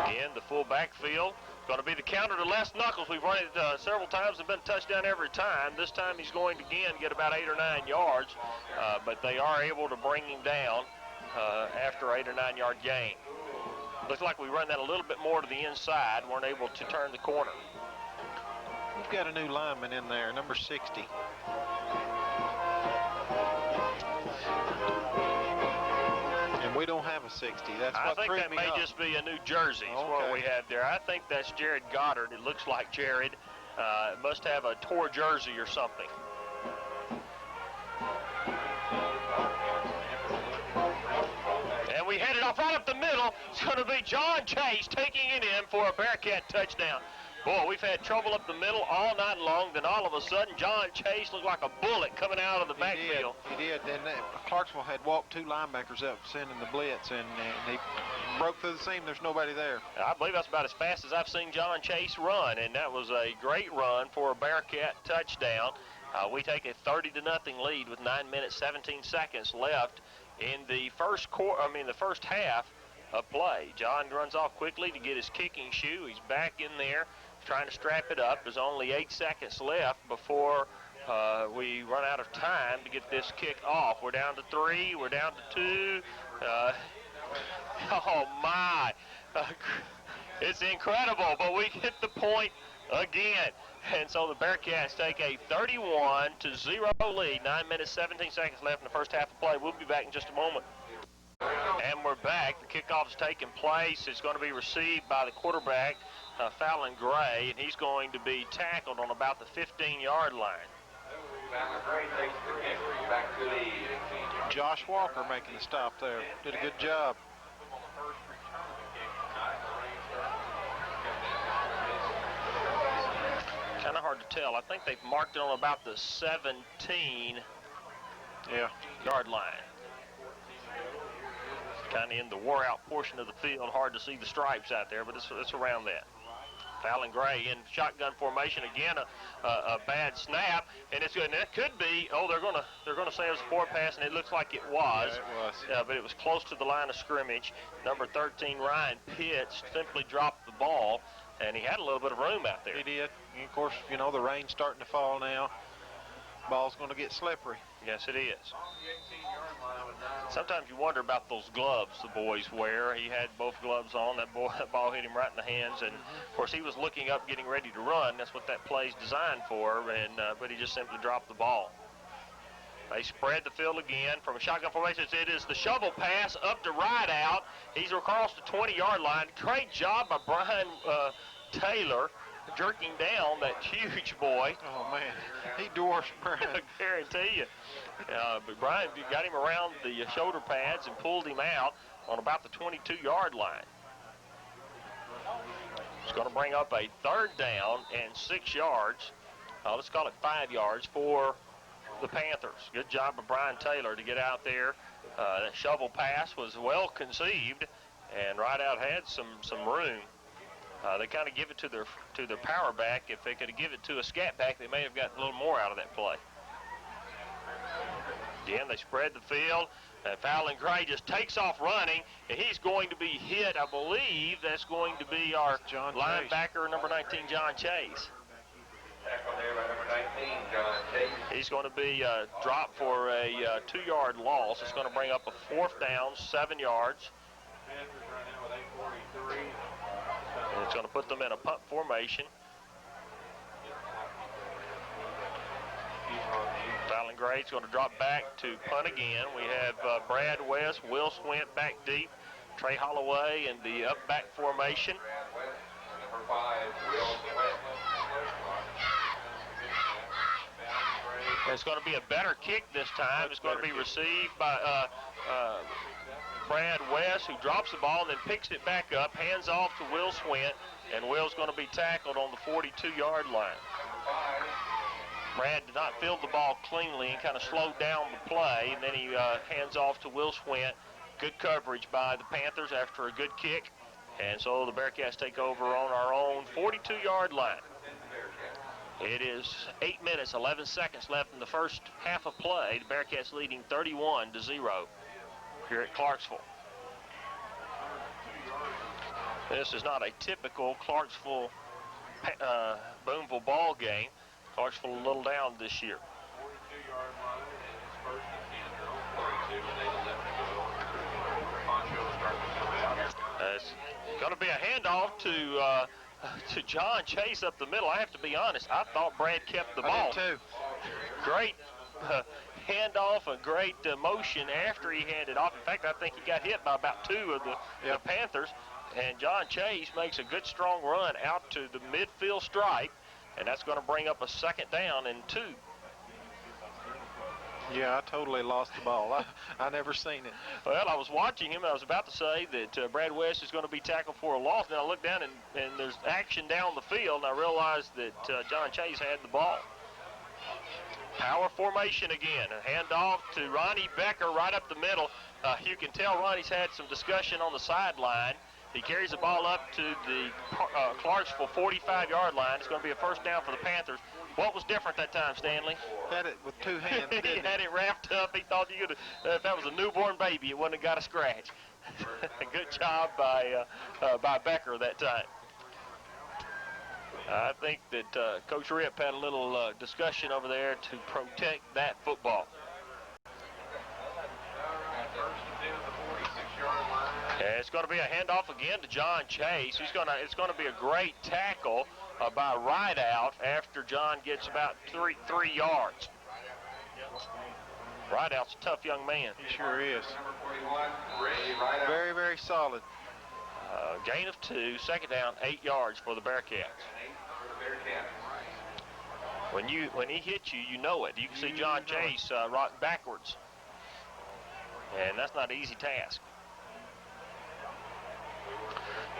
Again, the full backfield. Going to be the counter to Les Knuckles. We've run it several times and been a touchdown every time. This time he's going to, again, get about 8 or 9 yards, but they are able to bring him down after 8 or 9 yard gain. Looks like we run that a little bit more to the inside. Weren't able to turn the corner. We've got a new lineman in there, number 60. And we don't have a 60. That's what I think that may just be a new jersey is what we have there. I think that's Jared Goddard. It looks like Jared. Must have a tour jersey or something. And we head it off right up the middle. It's going to be John Chase taking it in for a Bearcat touchdown. Boy, we've had trouble up the middle all night long. Then all of a sudden, John Chase looked like a bullet coming out of the backfield. He did. And Clarksville had walked 2 linebackers up sending the blitz, and he broke through the seam. There's nobody there. I believe that's about as fast as I've seen John Chase run, and that was a great run for a Bearcat touchdown. We take a 30-0 lead with 9 minutes 17 seconds left in the first half of play. John runs off quickly to get his kicking shoe. He's back in there trying to strap it up. There's only 8 seconds left before we run out of time to get this kick off. We're down to 3. We're down to 2. Oh, my. It's incredible, but we hit the point again. And so the Bearcats take a 31-0 lead. 9 minutes, 17 seconds left in the first half of play. We'll be back in just a moment. And we're back. The kickoff's taking place. It's going to be received by the quarterback, Fallon Gray, and he's going to be tackled on about the 15-yard line. Fallon Gray takes the kick back to the... Josh Walker making the stop there. Did a good job. Kind of hard to tell. I think they've marked it on about the 17-yard line. Kind of in the wore-out portion of the field. Hard to see the stripes out there, but it's around that. Fallon Gray in shotgun formation again. A bad snap, and it's good. And that could be. Oh, they're gonna say it was a forward pass, and it looks like it was. Yeah, it was. But it was close to the line of scrimmage. Number 13, Ryan Pitts, simply dropped the ball, and he had a little bit of room out there. He did. And of course, you know, the rain's starting to fall now. Ball's going to get slippery. Yes, it is. Sometimes you wonder about those gloves the boys wear. He had both gloves on. That ball hit him right in the hands, and of course he was looking up, getting ready to run. That's what that play's designed for. And but he just simply dropped the ball. They spread the field again from a shotgun formation. It is the shovel pass up to right out. He's across the 20-yard line. Great job by Brian Taylor, jerking down that huge boy. Oh, man. He dwarfs Brian. I guarantee you. But Brian got him around the shoulder pads and pulled him out on about the 22-yard line. It's going to bring up a 3rd down and 6 yards. Let's call it 5 yards for the Panthers. Good job of Brian Taylor to get out there. That shovel pass was well conceived, and right out had some room. They kind of give it to their power back. If they could have given it to a scat back, they may have gotten a little more out of that play. Again, they spread the field, and Fallon Gray just takes off running, and he's going to be hit. I believe that's going to be our linebacker, number 19, John Chase. Tackle there by number 19, John Chase. He's going to be dropped for a 2-yard loss. It's going to bring up a 4th down, 7 yards. Panthers right now with 8:43. And it's going to put them in a punt formation. Fallon Gray's going to drop back to punt again. We have Brad West, Will Swint back deep, Trey Holloway in the up back formation. Brad West, number 5, Will Swint. It's going to be a better kick this time. It's going to be received by Brad West, who drops the ball and then picks it back up, hands off to Will Swint, and Will's going to be tackled on the 42-yard line. Brad did not field the ball cleanly and kind of slowed down the play, and then he hands off to Will Swint. Good coverage by the Panthers after a good kick, and so the Bearcats take over on our own 42-yard line. It is 8 minutes, 11 seconds left in the first half of play. The Bearcats leading 31-0 here at Clarksville. This is not a typical Clarksville Booneville ball game. Clarksville a little down this year. 42-yard line is first and 10. 32 and 8 left to go. Poncho starting to come out. It's going to be a handoff to John Chase up the middle. I have to be honest, I thought Brad kept the ball. I did too. Great handoff, a great motion after he handed off. In fact, I think he got hit by about 2 of the Panthers. And John Chase makes a good strong run out to the midfield stripe, and that's going to bring up a 2nd down and 2. Yeah, I totally lost the ball. I never seen it. Well, I was watching him, and I was about to say that Brad West is going to be tackled for a loss. Then I looked down, and there's action down the field, and I realized that John Chase had the ball. Power formation again. A handoff to Ronnie Becker right up the middle. You can tell Ronnie's had some discussion on the sideline. He carries the ball up to the Clarksville 45-yard line. It's going to be a first down for the Panthers. What was different that time, Stanley? Had it with two hands, didn't He had it wrapped up. He thought you could, if that was a newborn baby, it wouldn't have got a scratch. Good job by Becker that time. I think that Coach Rip had a little discussion over there to protect that football. And it's going to be a handoff again to John Chase. It's going to be a great tackle by Rideout after John gets about three yards. Rideout's a tough young man. He sure is. Very, very solid. Gain of 2, second down, 8 yards for the Bearcats. When he hits you, you know it. You can see John Chase rock backwards. And that's not an easy task.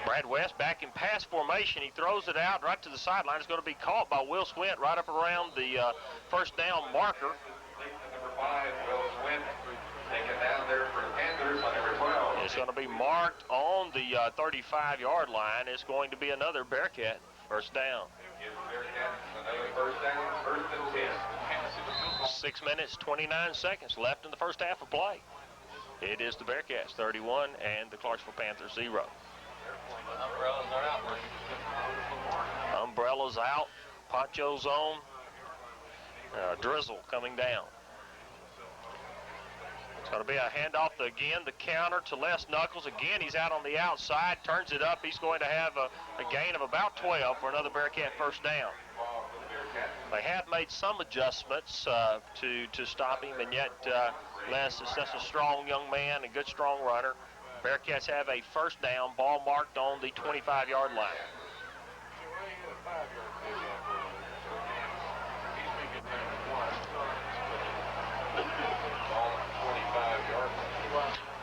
Brad West back in pass formation. He throws it out right to the sideline. It's going to be caught by Will Swint right up around the first down marker. Number 5, Will Swint, taken down there for the Panthers on number 12. It's going to be marked on the 35-yard line. It's going to be another Bearcat first down. Gives Bearcats another first down, first and 10. 6 minutes, 29 seconds left in the first half of play. It is the Bearcats 31 and the Clarksville Panthers 0. Umbrellas out, ponchos on, drizzle coming down. It's going to be a handoff again, the counter to Les Knuckles. Again, he's out on the outside, turns it up. He's going to have a gain of about 12 for another Bearcat first down. They have made some adjustments to stop him, and yet Les is such a strong young man, a good strong runner. Bearcats have a first down, ball marked on the 25-yard line.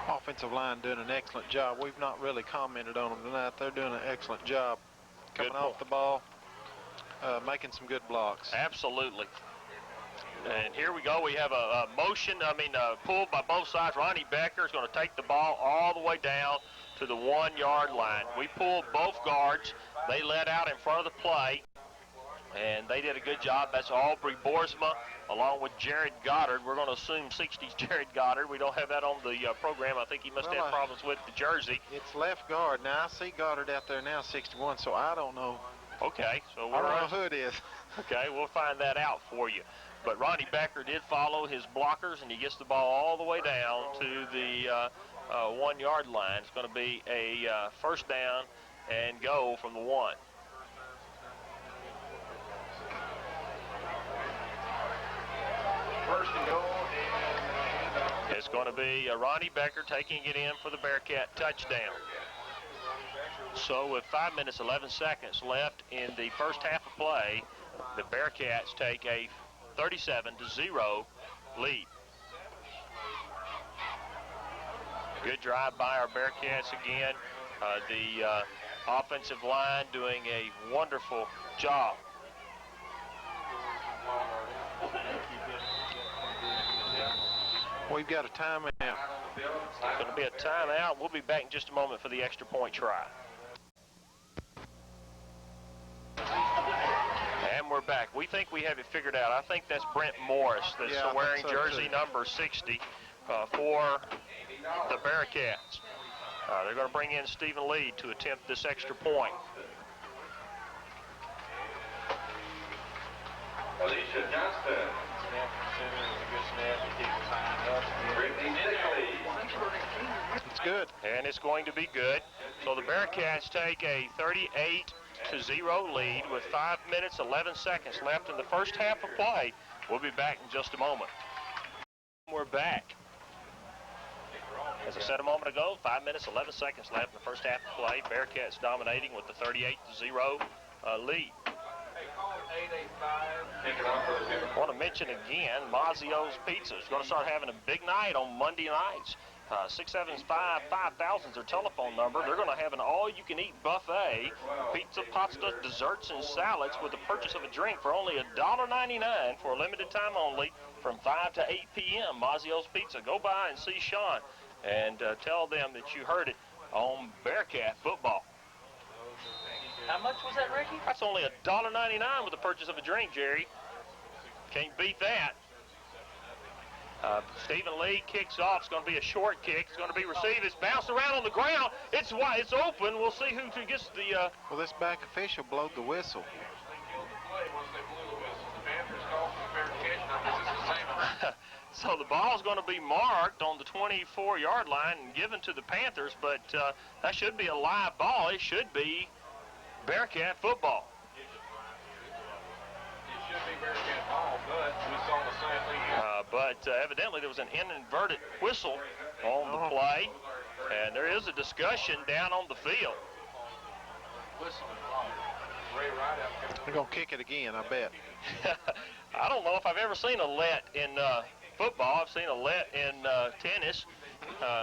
Offensive line doing an excellent job. We've not really commented on them tonight. They're doing an excellent job coming off the ball, making some good blocks. Absolutely. And here we go. We have a pull by both sides. Ronnie Becker is going to take the ball all the way down to the 1-yard line. We pulled both guards. They let out in front of the play, and they did a good job. That's Aubrey Boersma along with Jared Goddard. We're going to assume 60's Jared Goddard. We don't have that on the program. I think he must have problems with the jersey. It's left guard. Now, I see Goddard out there now, 61, so I don't know. Okay. So I don't know who it is. Okay, we'll find that out for you. But Ronnie Becker did follow his blockers, and he gets the ball all the way down to the 1-yard line. It's going to be a first down and go from the 1. First and goal. It's going to be Ronnie Becker taking it in for the Bearcat touchdown. So with 5 minutes, 11 seconds left in the first half of play, the Bearcats take a 37-0 lead. Good drive by our Bearcats again. The offensive line doing a wonderful job. We've got a timeout. It's going to be a timeout. We'll be back in just a moment for the extra point try. And we're back. We think we have it figured out. I think that's Brent Morris that's wearing jersey number 60 for the Bearcats. They're going to bring in Stephen Lee to attempt this extra point. Alicia Johnston. It's good. And it's going to be good. So the Bearcats take a 38-0 lead with 5 minutes, 11 seconds left in the first half of play. We'll be back in just a moment. We're back. As I said a moment ago, 5 minutes, 11 seconds left in the first half of play. Bearcats dominating with the 38-0 lead. I want to mention again, Mazzio's Pizza is going to start having a big night on Monday nights. 675-5000 is their telephone number. They're going to have an all-you-can-eat buffet, pizza, pasta, desserts, and salads with the purchase of a drink for only $1.99 for a limited time only from 5 to 8 p.m. Mazzio's Pizza. Go by and see Sean and tell them that you heard it on Bearcat football. How much was that, Ricky? That's only $1.99 with the purchase of a drink, Jerry. Can't beat that. Stephen Lee kicks off. It's going to be a short kick. It's going to be received. It's bounced around on the ground. It's wide. It's open. We'll see who gets the... Well, this back official blowed the whistle. So the ball's going to be marked on the 24-yard line and given to the Panthers, but that should be a live ball. It should be Bearcat football. It should be Bearcat ball, but we saw the same thing. But evidently there was an inadvertent whistle on the play, and there is a discussion down on the field. They're going to kick it again, I bet. I don't know if I've ever seen a let in football. I've seen a let in tennis,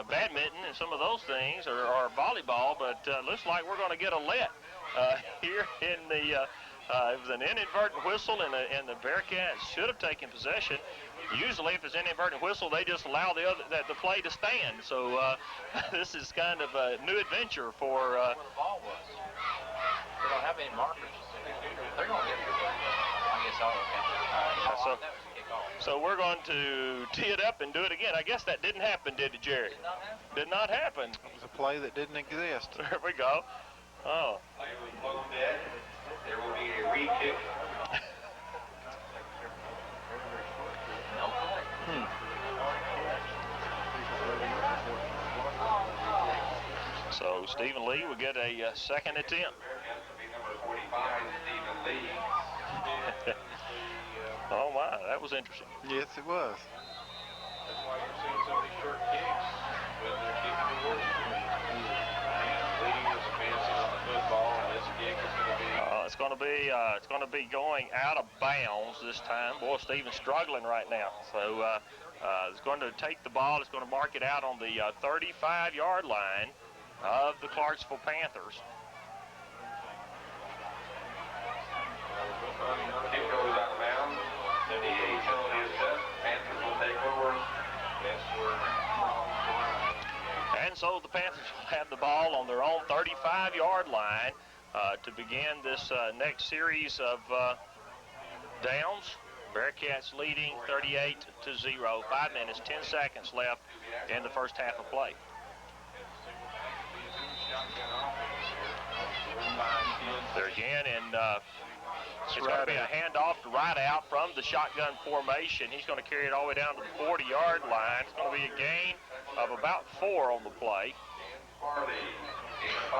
badminton, and some of those things, or volleyball, but looks like we're going to get a let here in the... it was an inadvertent whistle, and the Bearcats should have taken possession. Usually, if it's an inadvertent whistle, they just allow the play to stand. So this is kind of a new adventure for. Where the ball was. They don't have any markers. They're going to get it. I guess all okay. So we're going to tee it up and do it again. I guess that didn't happen, did it, Jerry? Did not happen. It was a play that didn't exist. There we go. Oh. There will be a re-kick. So Stephen Lee will get a second attempt. Oh my, that was interesting. Yes, it was. That's why you're seeing so many short kicks when they're kicking the work. Lee is advancing on the football, and this kick is going to be. It's going to be going out of bounds this time. Boy, Stephen's struggling right now. So it's going to take the ball. It's going to mark it out on the 35-yard line of the Clarksville Panthers. Kick goes out of bounds. The DA penalty is set. Panthers will take over. And so the Panthers will have the ball on their own 35-yard line to begin this next series of downs. Bearcats leading 38-0. 5 minutes, 10 seconds left in the first half of play. There again, and it's going to be a handoff to right out from the shotgun formation. He's going to carry it all the way down to the 40-yard line. It's going to be a gain of about 4 on the play.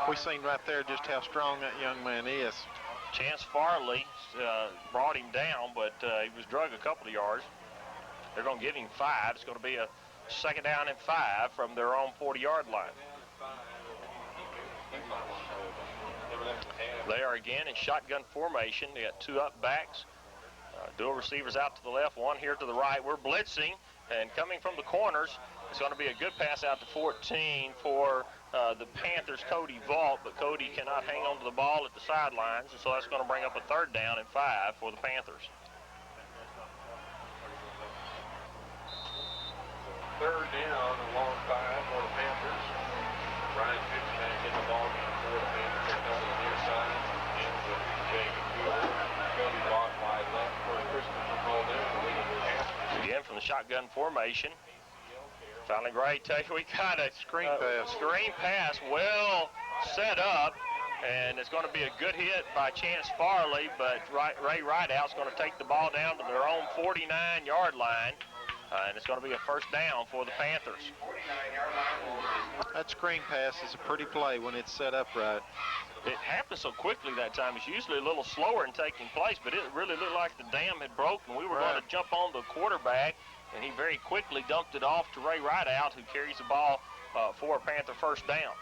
We've seen right there just how strong that young man is. Chance Farley brought him down, but he was drug a couple of yards. They're going to give him 5. It's going to be a second down and 5 from their own 40-yard line. They are again in shotgun formation. They got 2 up backs, dual receivers out to the left, 1 here to the right. We're blitzing, and coming from the corners, it's going to be a good pass out to 14 for the Panthers' Cody Vault, but Cody cannot hang on to the ball at the sidelines, and so that's going to bring up a third down and 5 for the Panthers. Third down and long 5 for the Panthers. Ryan Fitzpatrick getting the ball down for the Panthers. They're coming to the near side. Ends with Jacob Cooler. Cody Vault wide left for Christopher Mulder. Again from the shotgun formation. Finally, Gray, we got a screen pass well set up, and it's going to be a good hit by Chance Farley, but Ray Rideout's going to take the ball down to their own 49-yard line, and it's going to be a first down for the Panthers. That screen pass is a pretty play when it's set up right. It happened so quickly that time. It's usually a little slower in taking place, but it really looked like the dam had broken. We were going to jump on the quarterback, and he very quickly dumped it off to Ray Rideout, who carries the ball for a Panther first down.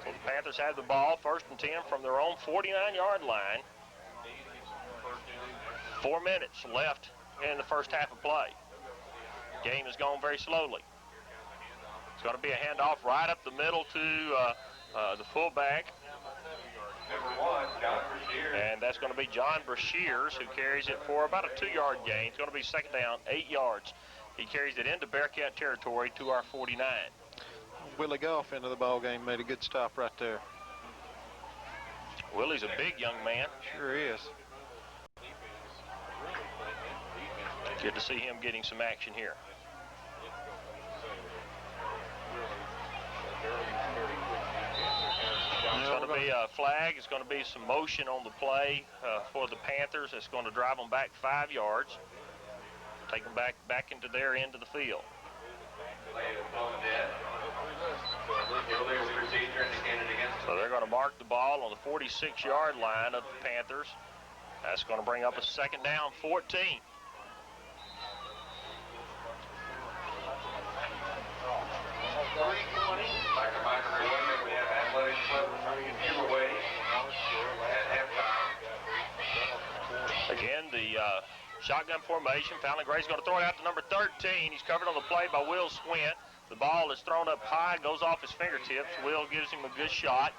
So the Panthers have the ball, 1st and 10 from their own 49-yard line. 4 minutes left in the first half of play. Game has gone very slowly. It's going to be a handoff right up the middle to the fullback. And that's going to be John Brashears, who carries it for about a 2-yard gain. It's going to be second down, 8 yards. He carries it into Bearcat territory to our 49. Willie Goff into the ball game, made a good stop right there. Willie's a big young man. Sure is. Good to see him getting some action here. It's going to be a flag. It's going to be some motion on the play for the Panthers. It's going to drive them back 5 yards, take them back into their end of the field. So they're going to mark the ball on the 46-yard line of the Panthers. That's going to bring up a second down, 14. Again, the shotgun formation. Fallon Gray's going to throw it out to number 13. He's covered on the play by Will Swint. The ball is thrown up high, goes off his fingertips. Will gives him a good shot,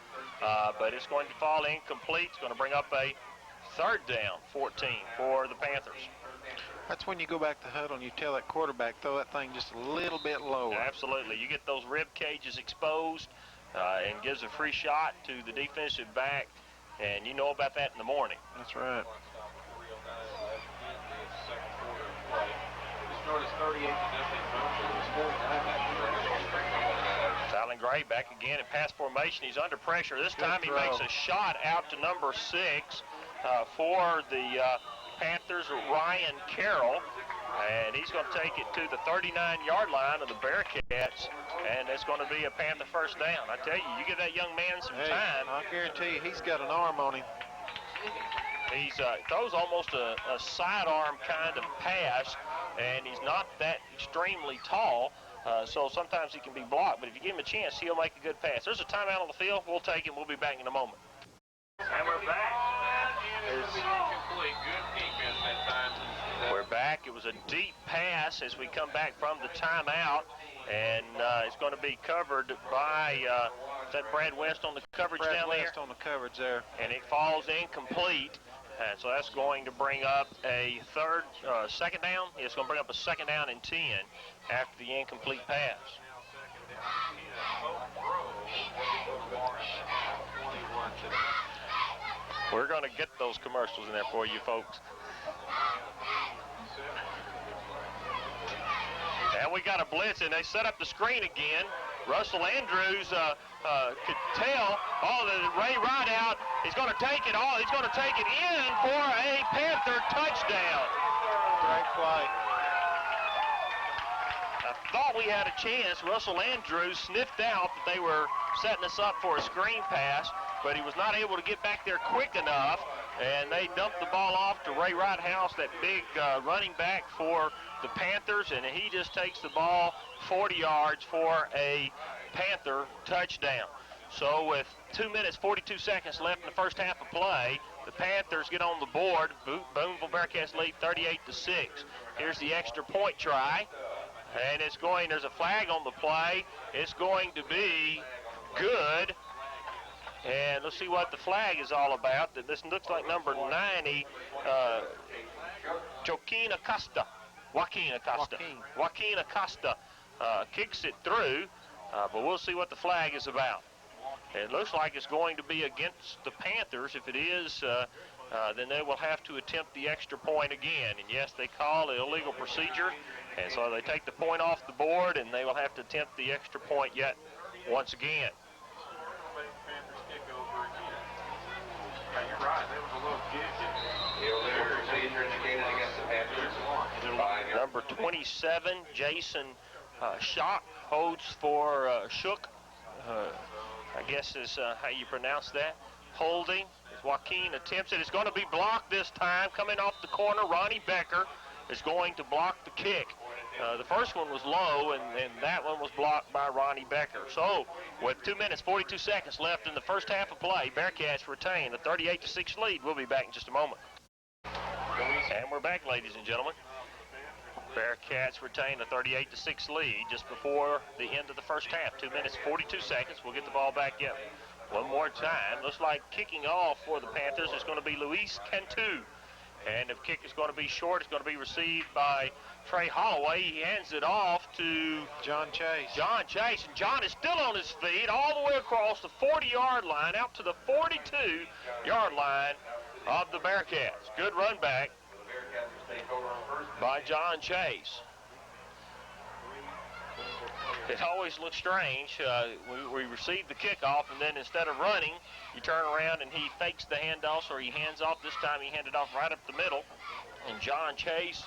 but it's going to fall incomplete. It's going to bring up a third down, 14 for the Panthers. That's when you go back to huddle and you tell that quarterback, throw that thing just a little bit lower. Absolutely. You get those rib cages exposed and gives a free shot to the defensive back, and you know about that in the morning. That's right. Fallon Gray back again in pass formation. He's under pressure. This time he makes a shot out to number 6 for the Panthers, Ryan Carroll, and he's going to take it to the 39-yard line of the Bearcats, and it's going to be a Panther first down. I tell you, you give that young man some time. I guarantee you he's got an arm on him. He throws almost a sidearm kind of pass, and he's not that extremely tall, so sometimes he can be blocked, but if you give him a chance, he'll make a good pass. There's a timeout on the field. We'll take it. We'll be back in a moment. And we're back. We're back. It was a deep pass as we come back from the timeout, and it's going to be covered by, is that Brad West on the coverage down there? Brad West on the coverage there. And it falls incomplete, and so that's going to bring up a second down. It's going to bring up a second down and 10 after the incomplete pass. We're going to get those commercials in there for you folks. And we got a blitz, and they set up the screen again. Russell Andrews could tell, Ray Rideout, he's going to take it all. He's going to take it in for a Panther touchdown. Great play. I thought we had a chance. Russell Andrews sniffed out that they were setting us up for a screen pass, but he was not able to get back there quick enough, and they dumped the ball off to Ray Ridehouse, that big running back for the Panthers, and he just takes the ball 40 yards for a Panther touchdown. So with 2 minutes, 42 seconds left in the first half of play, the Panthers get on the board. Booneville Bearcats lead 38-6. Here's the extra point try, and there's a flag on the play. It's going to be good. And let's see what the flag is all about. This looks like number 90, Joaquin Acosta kicks it through, but we'll see what the flag is about. It looks like it's going to be against the Panthers. If it is, then they will have to attempt the extra point again. And yes, they call it illegal procedure, and so they take the point off the board, and they will have to attempt the extra point yet once again. You're right, there was a little kick. Illegal procedure indicated against the Panthers. Number 27, Jason Schock, holds for Shook. I guess is how you pronounce that. Holding. As Joaquin attempts it. It's going to be blocked this time. Coming off the corner, Ronnie Becker is going to block the kick. The first one was low, and that one was blocked by Ronnie Becker. So, with 2 minutes, 42 seconds left in the first half of play, Bearcats retain a 38-6 lead. We'll be back in just a moment. And we're back, ladies and gentlemen. Bearcats retain a 38-6 lead just before the end of the first half. 2 minutes, 42 seconds. We'll get the ball back in one more time. Looks like kicking off for the Panthers is going to be Luis Cantu. And if kick is going to be short, it's going to be received by Trey Holloway. He hands it off to John Chase. John Chase. And John is still on his feet all the way across the 40-yard line out to the 42-yard line of the Bearcats. Good run back by John Chase. It always looks strange. We receive the kickoff, and then instead of running, you turn around and he fakes the handoffs, or he hands off. This time he handed off right up the middle. And John Chase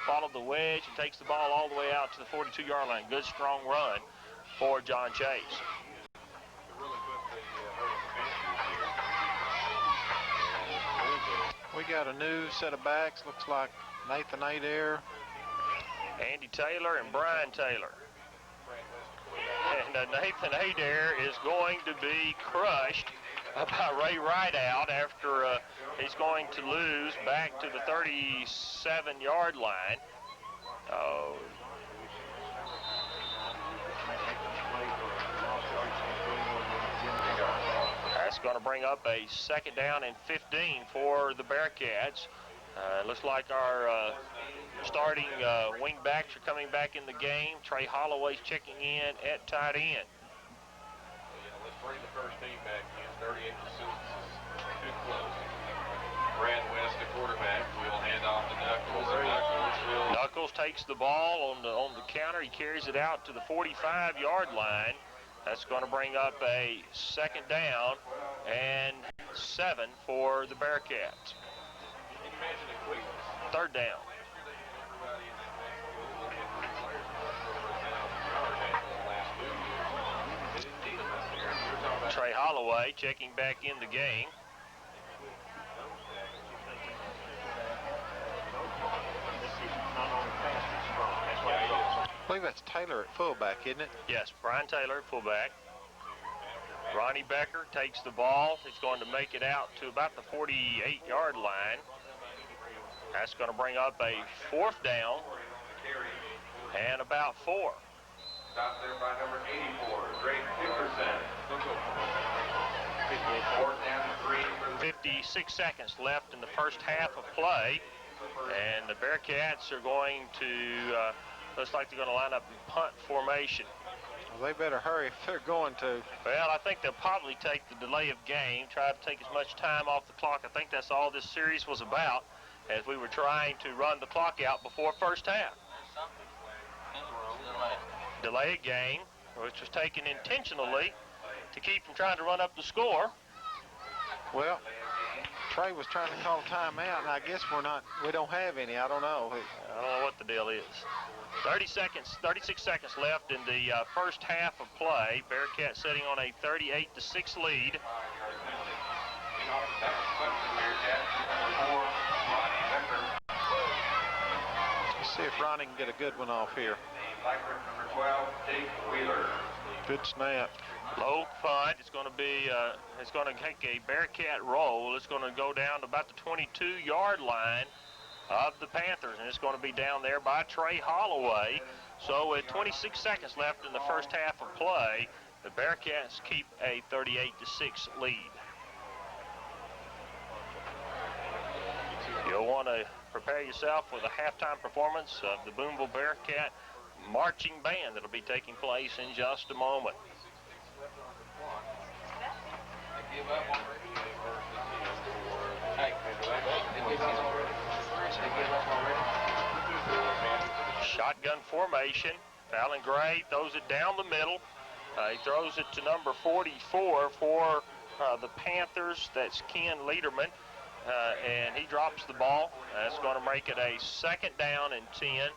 followed the wedge and takes the ball all the way out to the 42-yard line. Good, strong run for John Chase. We got a new set of backs. Looks like Nathan Adair, Andy Taylor, and Brian Taylor. And Nathan Adair is going to be crushed by Ray Rideout after he's going to lose back to the 37-yard line. That's going to bring up a 2nd down and 15 for the Bearcats. Looks like our starting wing backs are coming back in the game. Trey Holloway's checking in at tight end. Let's bring the first team back in. 38-6 is too close. Brad West, the quarterback, will hand off to Knuckles. Knuckles takes the ball on the counter. He carries it out to the 45-yard line. That's going to bring up a 2nd down and 7 for the Bearcats. 3rd down. Trey Holloway checking back in the game. I believe that's Taylor at fullback, isn't it? Yes, Brian Taylor, fullback. Ronnie Becker takes the ball. He's going to make it out to about the 48-yard line. That's going to bring up a 4th down and about 4. Stop there by number 84, Drake Dickerson. 4th down and 3. 56 seconds left in the first half of play. And the Bearcats are going to, looks like they're going to line up in punt formation. Well, they better hurry if they're going to. Well, I think they'll probably take the delay of game, try to take as much time off the clock. I think that's all this series was about, as we were trying to run the clock out before first half. Delay a game, which was taken intentionally to keep from trying to run up the score. Well, Trey was trying to call a timeout, and I guess we don't have any. I don't know. I don't know what the deal is. 36 seconds left in the first half of play. Bearcats sitting on a 38-6 lead. Let's see if Ronnie can get a good one off here. Number 12, Jake Wheeler. Good snap. Low punt. It's going to be, it's going to take a Bearcat roll. It's going to go down to about the 22-yard line of the Panthers, and it's going to be down there by Trey Holloway. So with 26 seconds left in the first half of play, the Bearcats keep a 38-6 lead. You'll want to prepare yourself for the halftime performance of the Booneville Bearcat marching band that'll be taking place in just a moment. Shotgun formation. Fallon Gray throws it down the middle. He throws it to number 44 for the Panthers. That's Ken Lederman. And he drops the ball. That's going to make it a 2nd down and 10.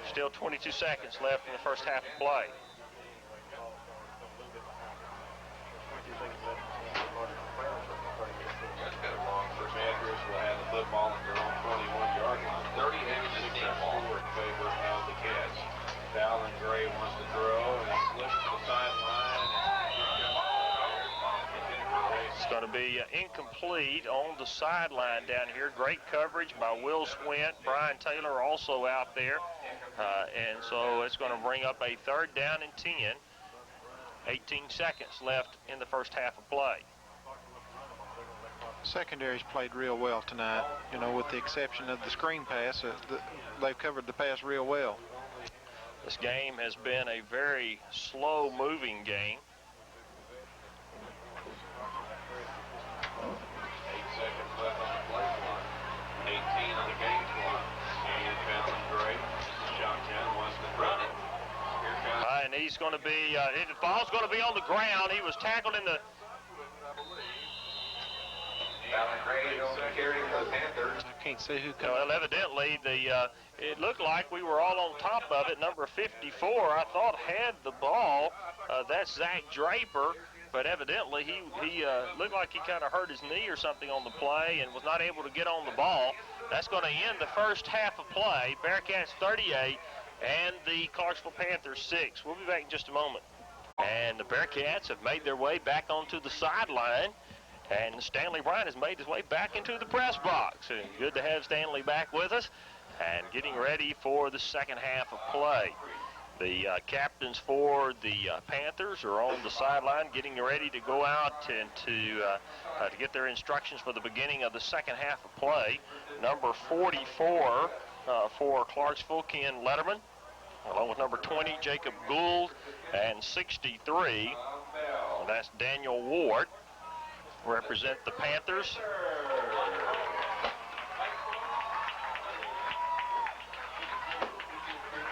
Still 22 seconds left in the first half of play. Panthers will have the football at their own 21-yard line. 38-6 score in favor of the Cats. Fallon Gray wants to throw and slips to the sideline. It's going to be incomplete on the sideline down here. Great coverage by Will Swint. Brian Taylor also out there. And so it's going to bring up a 3rd down and 10. 18 seconds left in the first half of play. Secondary's played real well tonight, you know, with the exception of the screen pass. They've covered the pass real well. This game has been a very slow-moving game. 8 seconds left on the play clock. 18 on the game clock. And Fallon Gray. Shotgun wants to run it. Here comes. And he's going to be, the ball's going to be on the ground. He was tackled in the... Fallon Gray is on the carry for the Panthers. I can't see who comes. Well, evidently, it looked like we were all on top of it. Number 54, I thought, had the ball. That's Zach Draper. But evidently, he looked like he kind of hurt his knee or something on the play and was not able to get on the ball. That's going to end the first half of play. Bearcats 38 and the Clarksville Panthers 6. We'll be back in just a moment. And the Bearcats have made their way back onto the sideline. And Stanley Bryant has made his way back into the press box. And good to have Stanley back with us and getting ready for the second half of play. The captains for the Panthers are on the sideline getting ready to go out and to get their instructions for the beginning of the second half of play. Number 44 for Clarksville, Ken Letterman, along with number 20, Jacob Gould, and 63, that's Daniel Ward, represent the Panthers.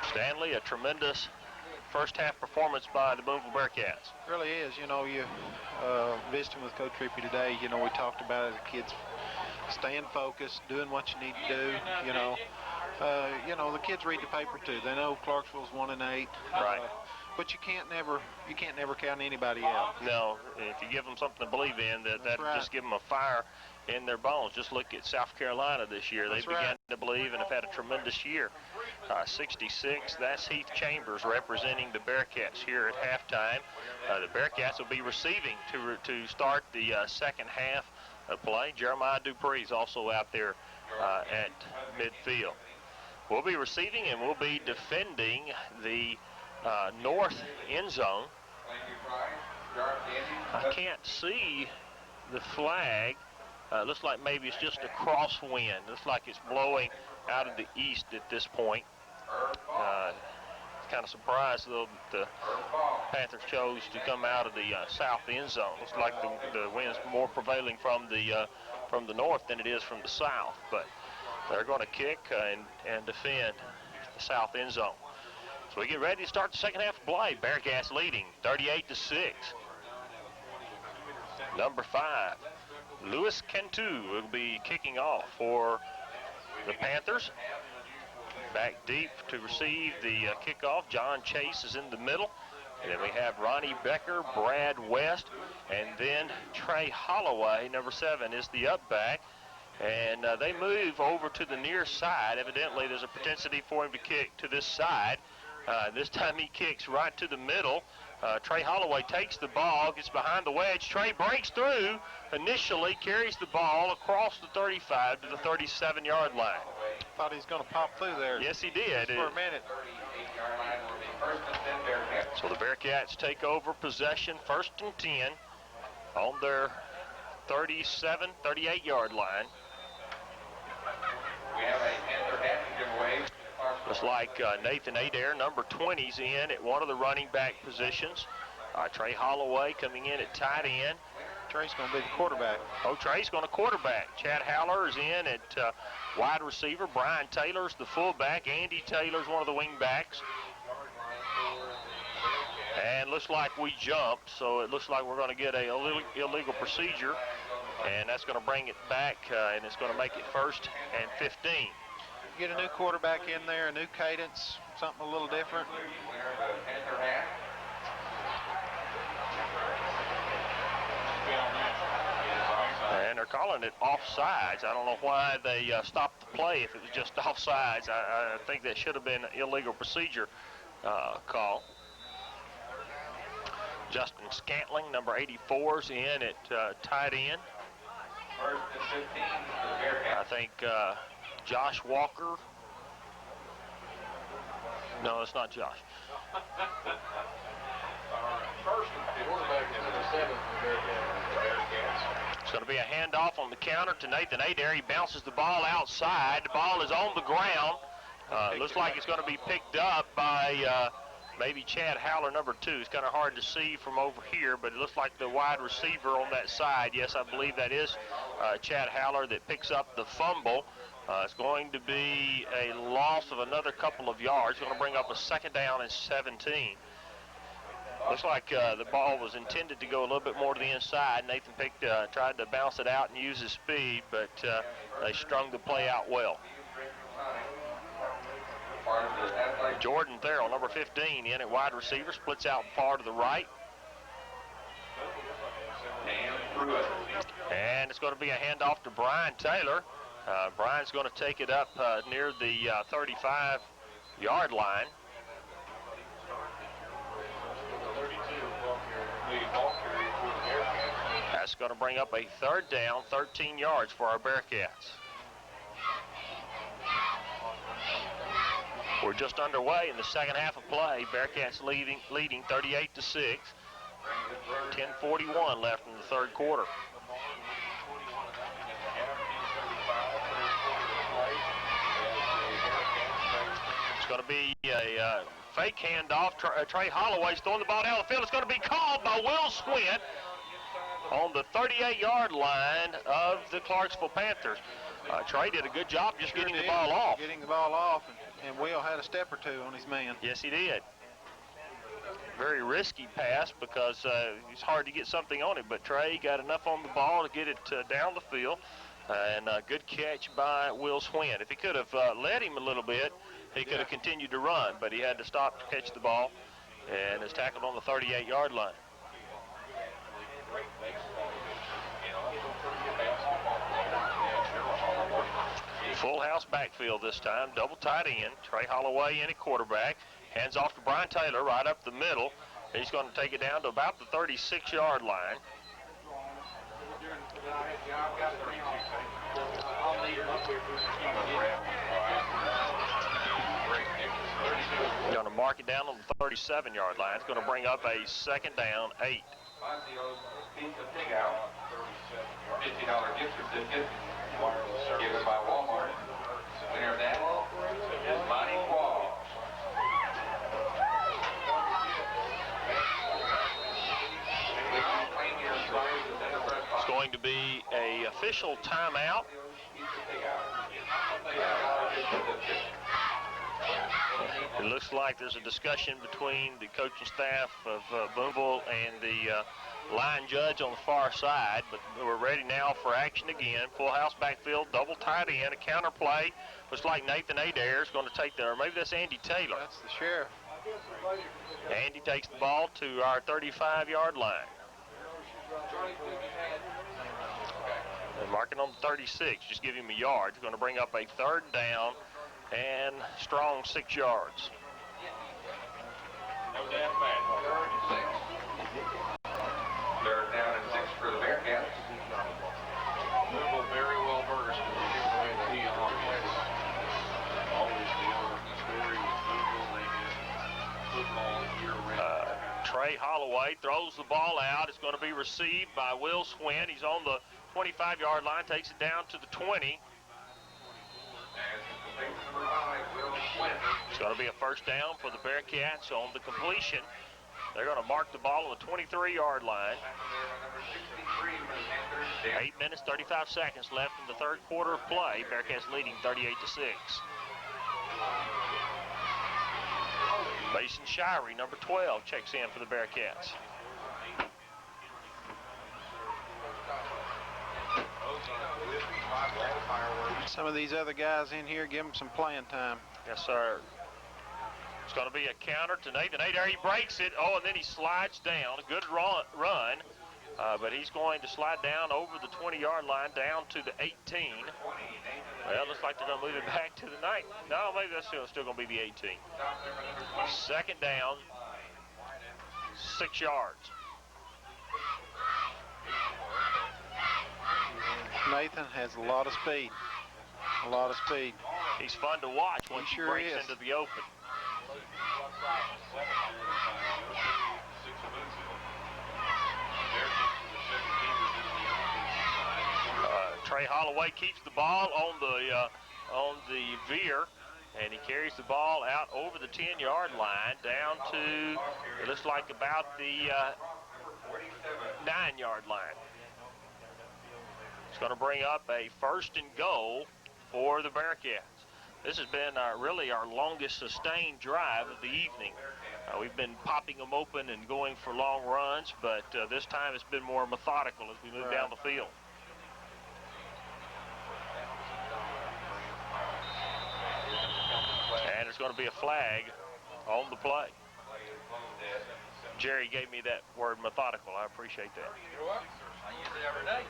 Stanley, a tremendous first half performance by the Booneville Bearcats. Really is. You know, you visiting with Coach Rippey today, you know, we talked about it, the kids staying focused, doing what you need to do, you know. The kids read the paper too. They know Clarksville's 1-8. Right. But you can't never count anybody out. No, if you give them something to believe in, that right. Just give them a fire in their bones. Just look at South Carolina this year. They began to believe and have had a tremendous year. 66, that's Heath Chambers representing the Bearcats here at halftime. The Bearcats will be receiving to start the second half of play. Jeremiah Dupree's also out there at midfield. We'll be receiving and we'll be defending the north end zone. I can't see the flag. Looks like maybe it's just a crosswind. Looks like it's blowing out of the east at this point. Kind of surprised though that the Panthers chose to come out of the south end zone. Looks like the wind's more prevailing from the north than it is from the south. But they're going to kick and defend the south end zone. So we get ready to start the second half of play. Bearcats leading 38-6. Number 5, Louis Cantu will be kicking off for the Panthers. Back deep to receive the kickoff. John Chase is in the middle. And then we have Ronnie Becker, Brad West, and then Trey Holloway, number 7, is the up back. And they move over to the near side. Evidently, there's a propensity for him to kick to this side. This time he kicks right to the middle. Trey Holloway takes the ball, gets behind the wedge. Trey breaks through, initially carries the ball across the 35 to the 37-yard line. Thought he was going to pop through there. Yes, he did. For a minute. So the Bearcats take over possession, 1st and 10, on their 38-yard line. We have a Panther hat to give away. Looks like Nathan Adair, number 20's in at one of the running back positions. Trey Holloway coming in at tight end. Trey's going to be the quarterback. Oh, Trey's going to quarterback. Chad Howler is in at wide receiver. Brian Taylor's the fullback. Andy Taylor's one of the wing backs. And looks like we jumped, so it looks like we're going to get a illegal procedure. And that's going to bring it back, and it's going to make it 1st and 15. Get a new quarterback in there, a new cadence, something a little different. And they're calling it offsides. I don't know why they stopped the play if it was just offsides. I think that should have been an illegal procedure call. Justin Scantling, number 84, is in at tight end. First and 15 for the Bearcats. I think Josh Walker. No, it's not Josh. First and quarterback is the 7th for the Bearcats. It's going to be a handoff on the counter to Nathan Adair. He bounces the ball outside. The ball is on the ground. Looks like it's going to be picked up by maybe Chad Howler, number 2. It's kind of hard to see from over here, but it looks like the wide receiver on that side. Yes, I believe that is Chad Howler that picks up the fumble. It's going to be a loss of another couple of yards. It's going to bring up a second down and 17. Looks like the ball was intended to go a little bit more to the inside. Nathan tried to bounce it out and use his speed, but they strung the play out well. Jordan Farrell, number 15, in at wide receiver, splits out far to the right. And it's going to be a handoff to Brian Taylor. Brian's going to take it up near the 35-yard line. That's going to bring up a third down, 13 yards for our Bearcats. We're just underway in the second half of play. Bearcats leading 38-6. 10:41 left in the third quarter. It's going to be a fake handoff. Trey Holloway's throwing the ball down the field. It's going to be called by Will Swint on the 38-yard line of the Clarksville Panthers. Trey did a good job just getting the ball off. Getting the ball off, and Will had a step or two on his man. Yes, he did. Very risky pass because it's hard to get something on it, but Trey got enough on the ball to get it down the field, and a good catch by Will Swint. If he could have led him a little bit, he could have continued to run, but he had to stop to catch the ball, and is tackled on the 38-yard line. Full house backfield this time, double tight end. Trey Holloway in at quarterback. Hands off to Brian Taylor right up the middle. He's going to take it down to about the 36-yard line. Going to mark it down on the 37-yard line. It's going to bring up a second down, 8. $50 gift certificate given by Walmart. Winner of that is Monty Quall. It's going to be a official timeout. It looks like there's a discussion between the coaching staff of Booneville and the line judge on the far side, but we're ready now for action again. Full house backfield, double tight end, a counter play. Looks like Nathan Adair is going to take there, or maybe that's Andy Taylor. That's the sheriff. Andy takes the ball to our 35-yard line. And marking on the 36, just give him a yard. It's going to bring up a third down and strong 6 yards. No doubt about it. Third down and 6 for the Bearcats. Booneville very well versed in giving away the D on offense. Always the old story with Booneville. They did football year-round. Trey Holloway throws the ball out. It's going to be received by Will Swint. He's on the 25-yard line, takes it down to the 20. It's going to be a first down for the Bearcats on the completion. They're going to mark the ball on the 23-yard line. 8 minutes, 35 seconds left in the third quarter of play. Bearcats leading 38-6. Mason Shirey, number 12, checks in for the Bearcats. Some of these other guys in here, give them some playing time. Yes, sir. It's going to be a counter to Nathan Adair. He breaks it. Oh, and then he slides down. A good run. But he's going to slide down over the 20-yard line down to the 18. Well, looks like they're going to move it back to the 9. No, maybe that's still going to be the 18. Second down, 6 yards. Nathan has a lot of speed. A lot of speed. He's fun to watch once he sure breaks is. into the open. Trey Holloway keeps the ball on the veer, and he carries the ball out over the 10-yard line down to, it looks like about the 9-yard line. It's going to bring up a 1st and goal for the Bearcats. This has been really our longest sustained drive of the evening. We've been popping them open and going for long runs, but this time it's been more methodical as we move down the field. And there's going to be a flag on the play. Jerry gave me that word methodical. I appreciate that. You're welcome. I use it every day.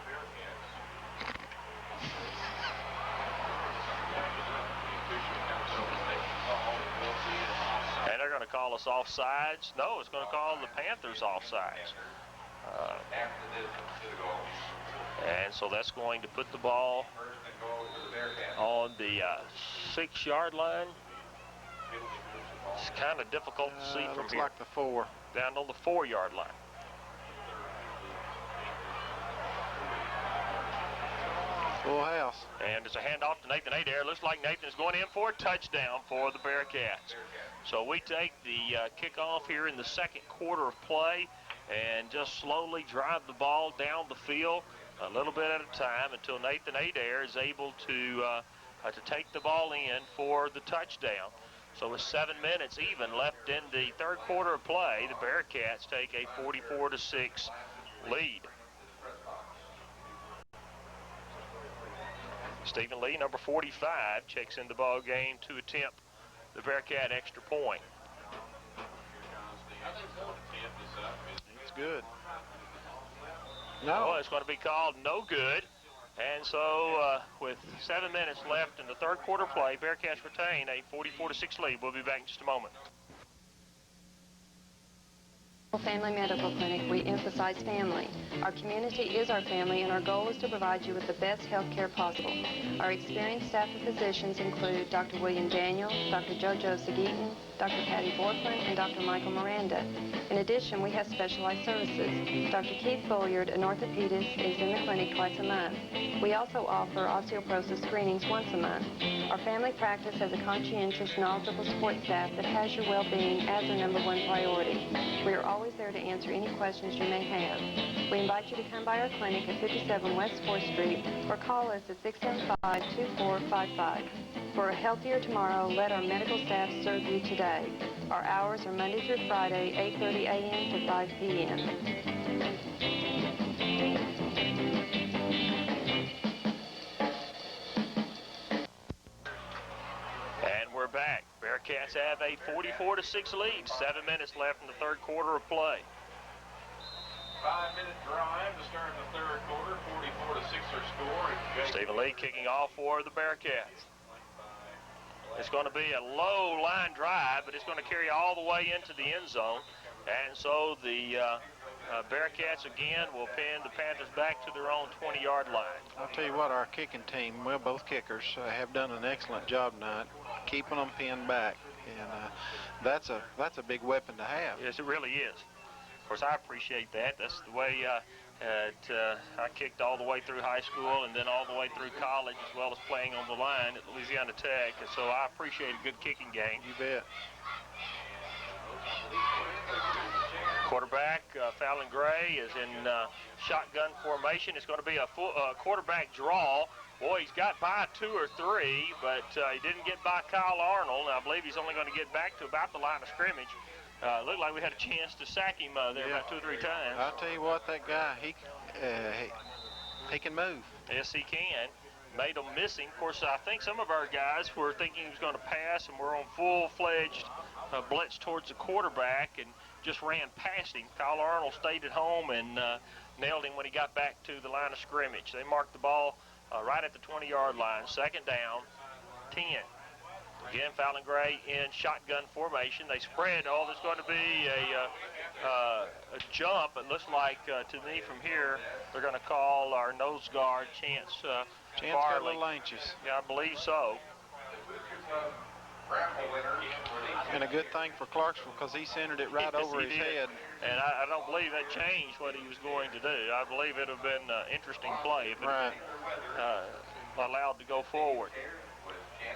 And they're going to call us offsides. No, it's going to call the Panthers offsides. And so that's going to put the ball on the 6-yard line. It's kind of difficult to see from looks here. like the 4. Down on the 4-yard line. Full house. And it's a handoff to Nathan Adair. Looks like Nathan is going in for a touchdown for the Bearcats. So we take the kickoff here in the 2nd quarter of play and just slowly drive the ball down the field a little bit at a time until Nathan Adair is able to take the ball in for the touchdown. So with 7 minutes even left in the 3rd quarter of play, the Bearcats take a 44-6 lead. Stephen Lee, number 45, checks in the ball game to attempt the Bearcat extra point. It's good. No. Oh, it's going to be called no good. And so with 7 minutes left in the 3rd quarter play, Bearcats retain a 44-6 lead. We'll be back in just a moment. Family Medical Clinic, we emphasize family. Our community is our family, and our goal is to provide you with the best health care possible. Our experienced staff of physicians include Dr. William Daniel, Dr. JoJo Sagitan, Dr. Patty Borkman, and Dr. Michael Miranda. In addition, we have specialized services. Dr. Keith Bulliard, an orthopedist, is in the clinic twice a month. We also offer osteoporosis screenings once a month. Our family practice has a conscientious, knowledgeable support staff that has your well-being as their #1 priority. We are always there to answer any questions you may have. We invite you to come by our clinic at 57 West 4th Street or call us at 675-2455. For a healthier tomorrow, let our medical staff serve you today. Our hours are Monday through Friday, 8:30 a.m. to 5 p.m. And we're back. Bearcats have a 44-6 lead. 7 minutes left in the 3rd quarter of play. 5-minute drive to start the 3rd quarter. 44-6 our score. Stephen Lee kicking off for the Bearcats. It's going to be a low line drive, but it's going to carry all the way into the end zone. And so the Bearcats again will pin the Panthers back to their own 20-yard line. I'll tell you what, our kicking team, well, both kickers have done an excellent job tonight, keeping them pinned back. And that's a big weapon to have. Yes, it really is. Of course, I appreciate that. That's the way I kicked all the way through high school and then all the way through college, as well as playing on the line at Louisiana Tech. And so I appreciate a good kicking game. You bet. Quarterback, Fallon Gray, is in shotgun formation. It's going to be a full quarterback draw. Boy, he's got by 2 or 3, but he didn't get by Kyle Arnold. I believe he's only going to get back to about the line of scrimmage. Looked like we had a chance to sack him there about 2 or 3 times. I'll tell you what, that guy, he can move. Yes, he can. Made him miss him. Of course, I think some of our guys were thinking he was going to pass, and we're on full-fledged blitz towards the quarterback and just ran past him. Kyle Arnold stayed at home and nailed him when he got back to the line of scrimmage. They marked the ball right at the 20-yard line. 2nd down, 10. Again, Fallon Gray in shotgun formation. They spread. Oh, there's going to be a jump. It looks like to me from here they're going to call our nose guard, Chance Chance got a Farley. little anxious. Yeah, I believe so. And a good thing for Clarksville because he centered it right over his head. And I don't believe that changed what he was going to do. I believe it would have been an interesting play if it had been allowed to go forward.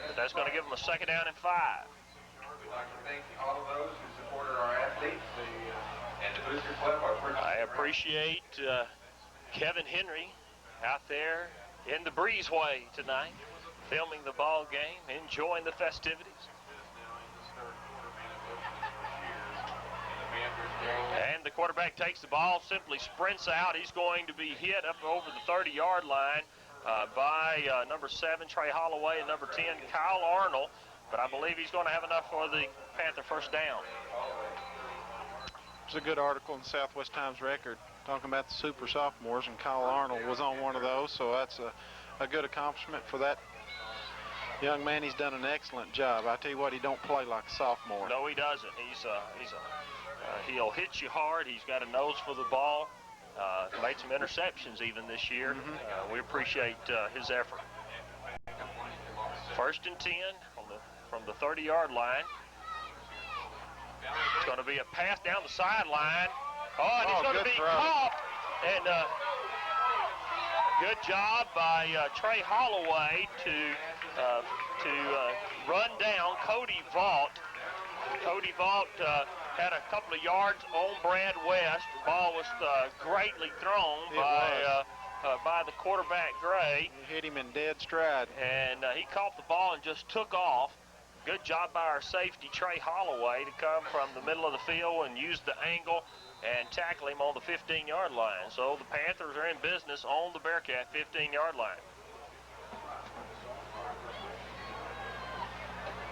But that's going to give him a 2nd down and 5. We'd like to thank all of those who supported our athletes and the Booster Club. I appreciate Kevin Henry out there in the breezeway tonight, filming the ball game, enjoying the festivities. And the quarterback takes the ball, simply sprints out. He's going to be hit up over the 30-yard line by number 7, Trey Holloway, and number 10, Kyle Arnold. But I believe he's going to have enough for the Panther first down. There's a good article in Southwest Times Record talking about the super sophomores, and Kyle Arnold was on one of those, so that's a good accomplishment for that young man. He's done an excellent job. I tell you what, he don't play like a sophomore. No, he doesn't. He'll hit you hard. He's got a nose for the ball. Made some interceptions even this year. We appreciate his effort. 1st and 10 from the 30-yard line. It's going to be a pass down the sideline. Oh, and it's going to be caught. And good job by Trey Holloway to run down Cody Vaught. Cody Vaught had a couple of yards on Brad West. The ball was greatly thrown by the quarterback, Gray. He hit him in dead stride. And he caught the ball and just took off. Good job by our safety, Trey Holloway, to come from the middle of the field and use the angle and tackle him on the 15-yard line. So the Panthers are in business on the Bearcat 15-yard line.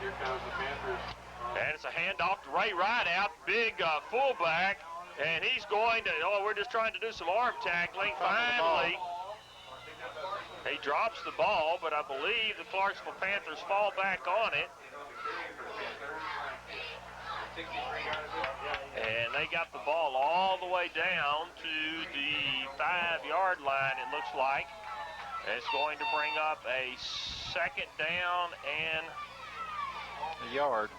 Here comes the Panthers. And it's a handoff to Ray Rideout, big fullback, and he's going to, we're just trying to do some arm tackling. Finally, he drops the ball, but I believe the Clarksville Panthers fall back on it. And they got the ball all the way down to the 5-yard line, it looks like. And it's going to bring up a 2nd down and a yard.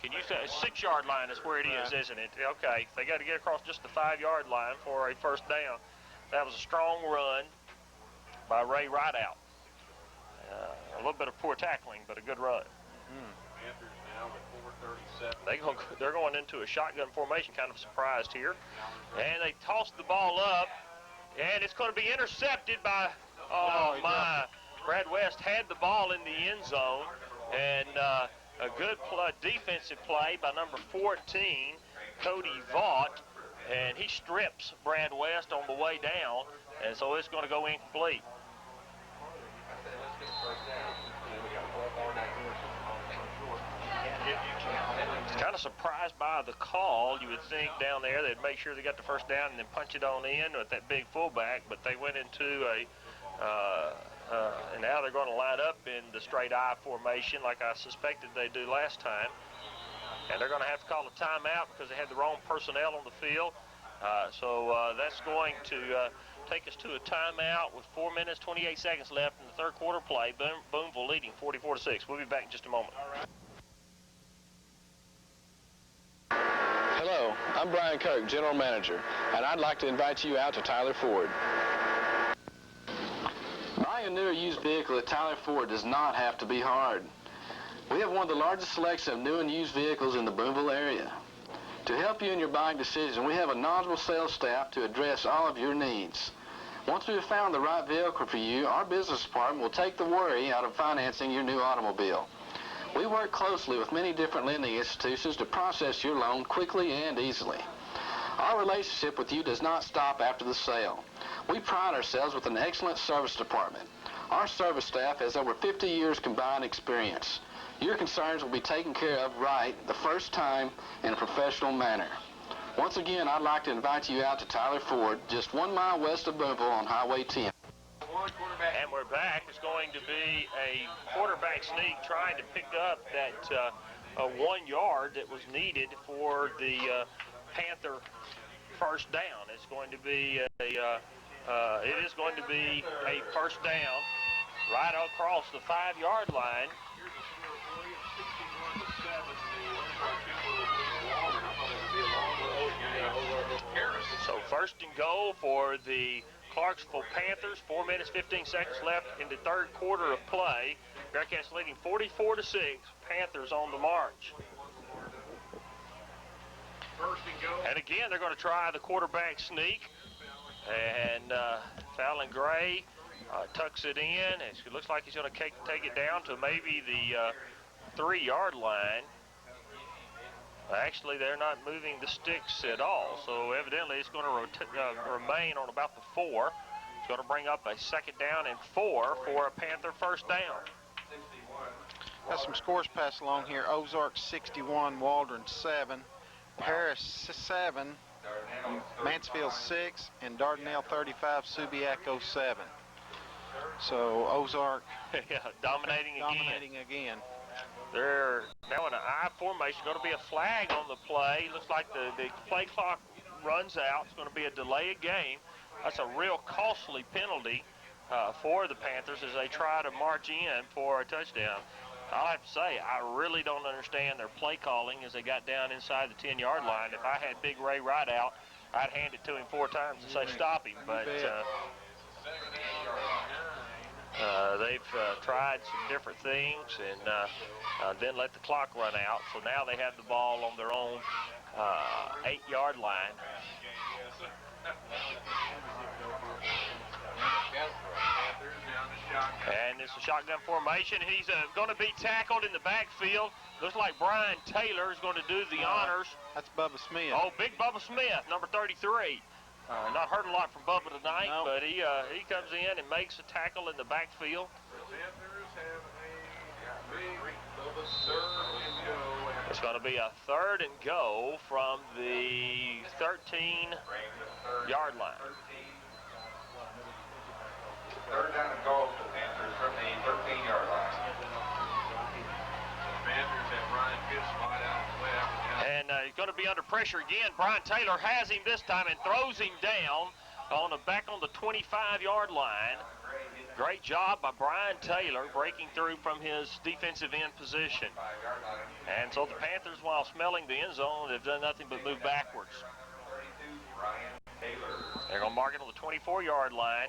Can you say a 6-yard line is where it is, isn't it? Okay, they got to get across just the 5-yard line for a first down. That was a strong run by Ray Rideout. A little bit of poor tackling, but a good run. Panthers now with 4:37. They're going into a shotgun formation, kind of surprised here. And they tossed the ball up, and it's going to be intercepted by, Brad West had the ball in the end zone, and a good defensive play by number 14, Cody Vaught, and he strips Brad West on the way down, and so it's going to go incomplete. Kind of surprised by the call. You would think down there they'd make sure they got the first down and then punch it on in with that big fullback, but they went into and now they're going to line up in the straight I formation like I suspected they do last time. And they're going to have to call a timeout because they had the wrong personnel on the field. So that's going to take us to a timeout with 4 minutes, 28 seconds left in the third quarter play. Booneville leading 44-6. We'll be back in just a moment. Hello, I'm Brian Kirk, General Manager, and I'd like to invite you out to Tyler Ford. Buying a new or used vehicle at Tyler Ford does not have to be hard. We have one of the largest selections of new and used vehicles in the Booneville area. To help you in your buying decision, we have a knowledgeable sales staff to address all of your needs. Once we've found the right vehicle for you, our business department will take the worry out of financing your new automobile. We work closely with many different lending institutions to process your loan quickly and easily. Our relationship with you does not stop after the sale. We pride ourselves with an excellent service department. Our service staff has over 50 years combined experience. Your concerns will be taken care of right the first time in a professional manner. Once again, I'd like to invite you out to Tyler Ford, just 1 mile west of Booneville on Highway 10. And we're back. It's going to be a quarterback sneak trying to pick up that 1 yard that was needed for the Panther first down. It's going to be a first down right across the 5-yard line. So first and goal for the Clarksville Panthers. 4 minutes, 15 seconds left in the third quarter of play. Bearcats leading 44-6. Panthers on the march. And again, they're going to try the quarterback sneak. And Fallon Gray tucks it in. It looks like he's going to take it down to maybe the 3-yard line. Actually, they're not moving the sticks at all, so evidently it's going to remain on about the 4. It's going to bring up a second down and 4 for a Panther first down. Got some scores passed along here. Ozark 61, Waldron 7, Paris 7, Mansfield 6, and Dardanelle 35, Subiaco 7. So Ozark dominating again. They're now in an I formation. Going to be a flag on the play. Looks like the play clock runs out. It's going to be a delay of game. That's a real costly penalty for the Panthers as they try to march in for a touchdown. I'll have to say, I really don't understand their play calling as they got down inside the 10-yard line. If I had Big Ray right out, I'd hand it to him 4 times and say stop him. But they've tried some different things and then let the clock run out. So now they have the ball on their own 8-yard line. And it's a shotgun formation. He's going to be tackled in the backfield. Looks like Brian Taylor is going to do the honors. That's Bubba Smith. Oh, big Bubba Smith, number 33. Not heard a lot from Bubba tonight, but he comes in and makes a tackle in the backfield. It's going to be a 3rd and go from the 13-yard line. 3rd down and goal for the Panthers from the 13-yard line. Panthers have Brian Pitts wide out the left. And he's going to be under pressure again. Brian Taylor has him this time and throws him down back on the 25-yard line. Great job by Brian Taylor breaking through from his defensive end position. And so the Panthers, while smelling the end zone, have done nothing but move backwards. They're going to mark it on the 24-yard line,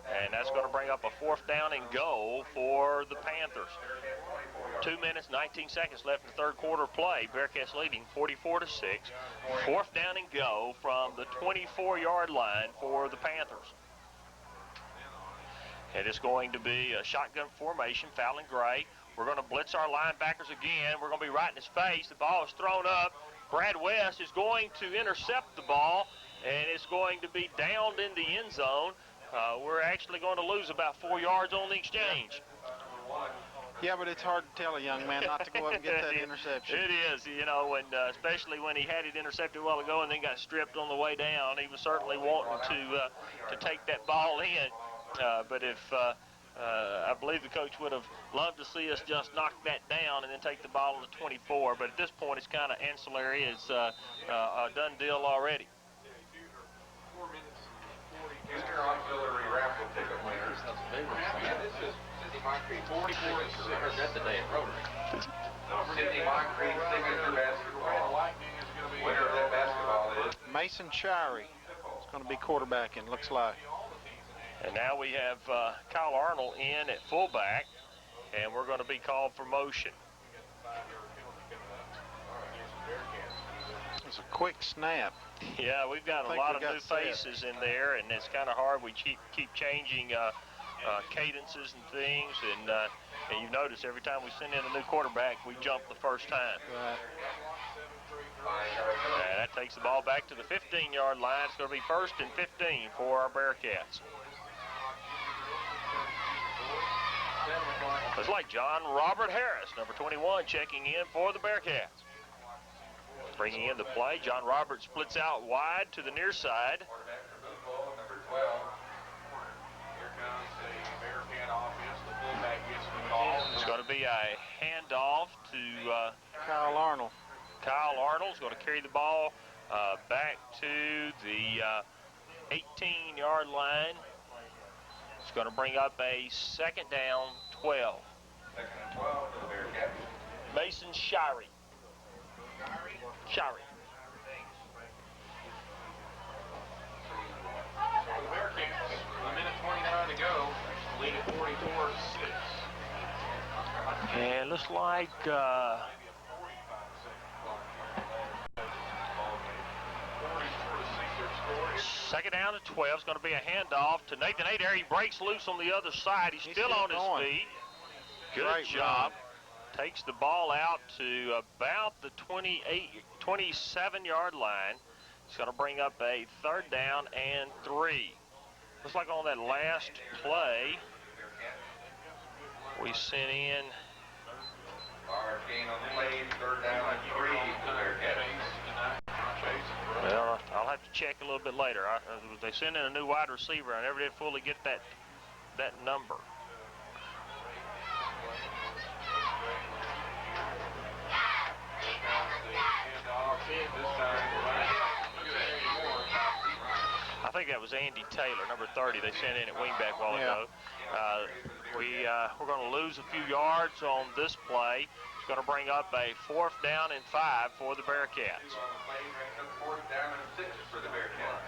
and that's going to bring up a 4th down and go for the Panthers. 2 minutes, 19 seconds left in the third quarter of play. Bearcats leading 44-6. 4th down and go from the 24-yard line for the Panthers. It is going to be a shotgun formation, Fallon Gray. We're going to blitz our linebackers again. We're going to be right in his face. The ball is thrown up. Brad West is going to intercept the ball, and it's going to be downed in the end zone. We're actually going to lose about 4 yards on the exchange. Yeah, but it's hard to tell a young man not to go up and get that interception. It is, you know, when, especially when he had it intercepted a while ago and then got stripped on the way down. He was certainly wanting to take that ball in. But if I believe the coach would have loved to see us just knock that down and then take the ball on the 24. But at this point, it's kind of ancillary. It's a done deal already. Junior auxiliary raffle ticket winners. This is Sidney Moncrief. 44-6. That's the day at Rotary. Sidney Moncrief signature basketball. Winner of that basketball is Mason Shirey. It's going to be quarterbacking, looks like. And now we have Kyle Arnold in at fullback, and we're going to be called for motion. It's a quick snap. Yeah, we've got a lot of new faces in there, and it's kind of hard. We keep changing cadences and things, and you notice every time we send in a new quarterback, we jump the first time. Right. And that takes the ball back to the 15-yard line. It's going to be 1st and 15 for our Bearcats. Looks like John Robert Harris, number 21, checking in for the Bearcats. Bringing in the play, John Robert splits out wide to the near side. number 12. Here comes the Bearcat offense. The fullback gets the call. It's going to be a handoff to Kyle Arnold. Kyle Arnold's going to carry the ball back to the 18-yard line. It's going to bring up a second down, 12. Second and 12 for the Bearcats. Mason Shirey. Shirey. So the Bearcats, a minute 29 to go, lead at 44-6. And looks like second down at 12 is going to be a handoff to Nathan Adair. He breaks loose on the other side. He's still on his feet. Good Great job. Takes the ball out to about the 27-yard line. It's going to bring up a third down and 3. Looks like on that last play, we sent in. Large gain on the play, third down and 3 for the Bearcats. Well, I'll have to check a little bit later. They sent in a new wide receiver. I never did fully get that number. I think that was Andy Taylor, number 30. They sent in at wingback a while ago. We're going to lose a few yards on this play. It's going to bring up a fourth down and 5 for the Bearcats. Fourth down and 6 for the Bearcats.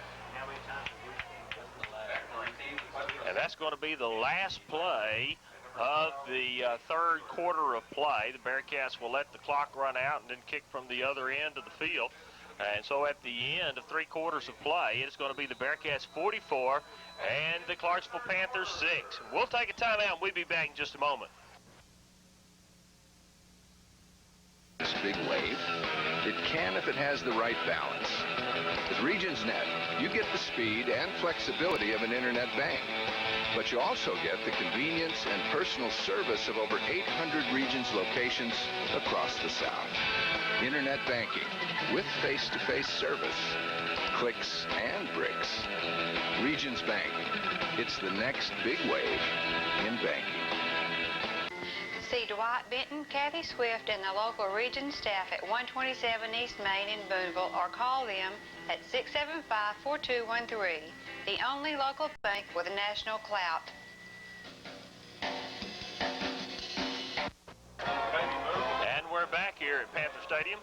And that's going to be the last play of the third quarter of play. The Bearcats will let the clock run out and then kick from the other end of the field. And so at the end of 3 quarters of play, it's going to be the Bearcats 44 and the Clarksville Panthers 6. We'll take a timeout and we'll be back in just a moment. This big wave, it can if it has the right balance. With RegionsNet, you get the speed and flexibility of an internet bank, but you also get the convenience and personal service of over 800 Regions locations across the South. Internet banking with face-to-face service, clicks and bricks. Regions Bank, it's the next big wave in banking. See Dwight Benton, Kathy Swift, and the local Region staff at 127 East Main in Booneville, or call them at 675-4213, the only local bank with a national clout. And we're back here at Panther Stadium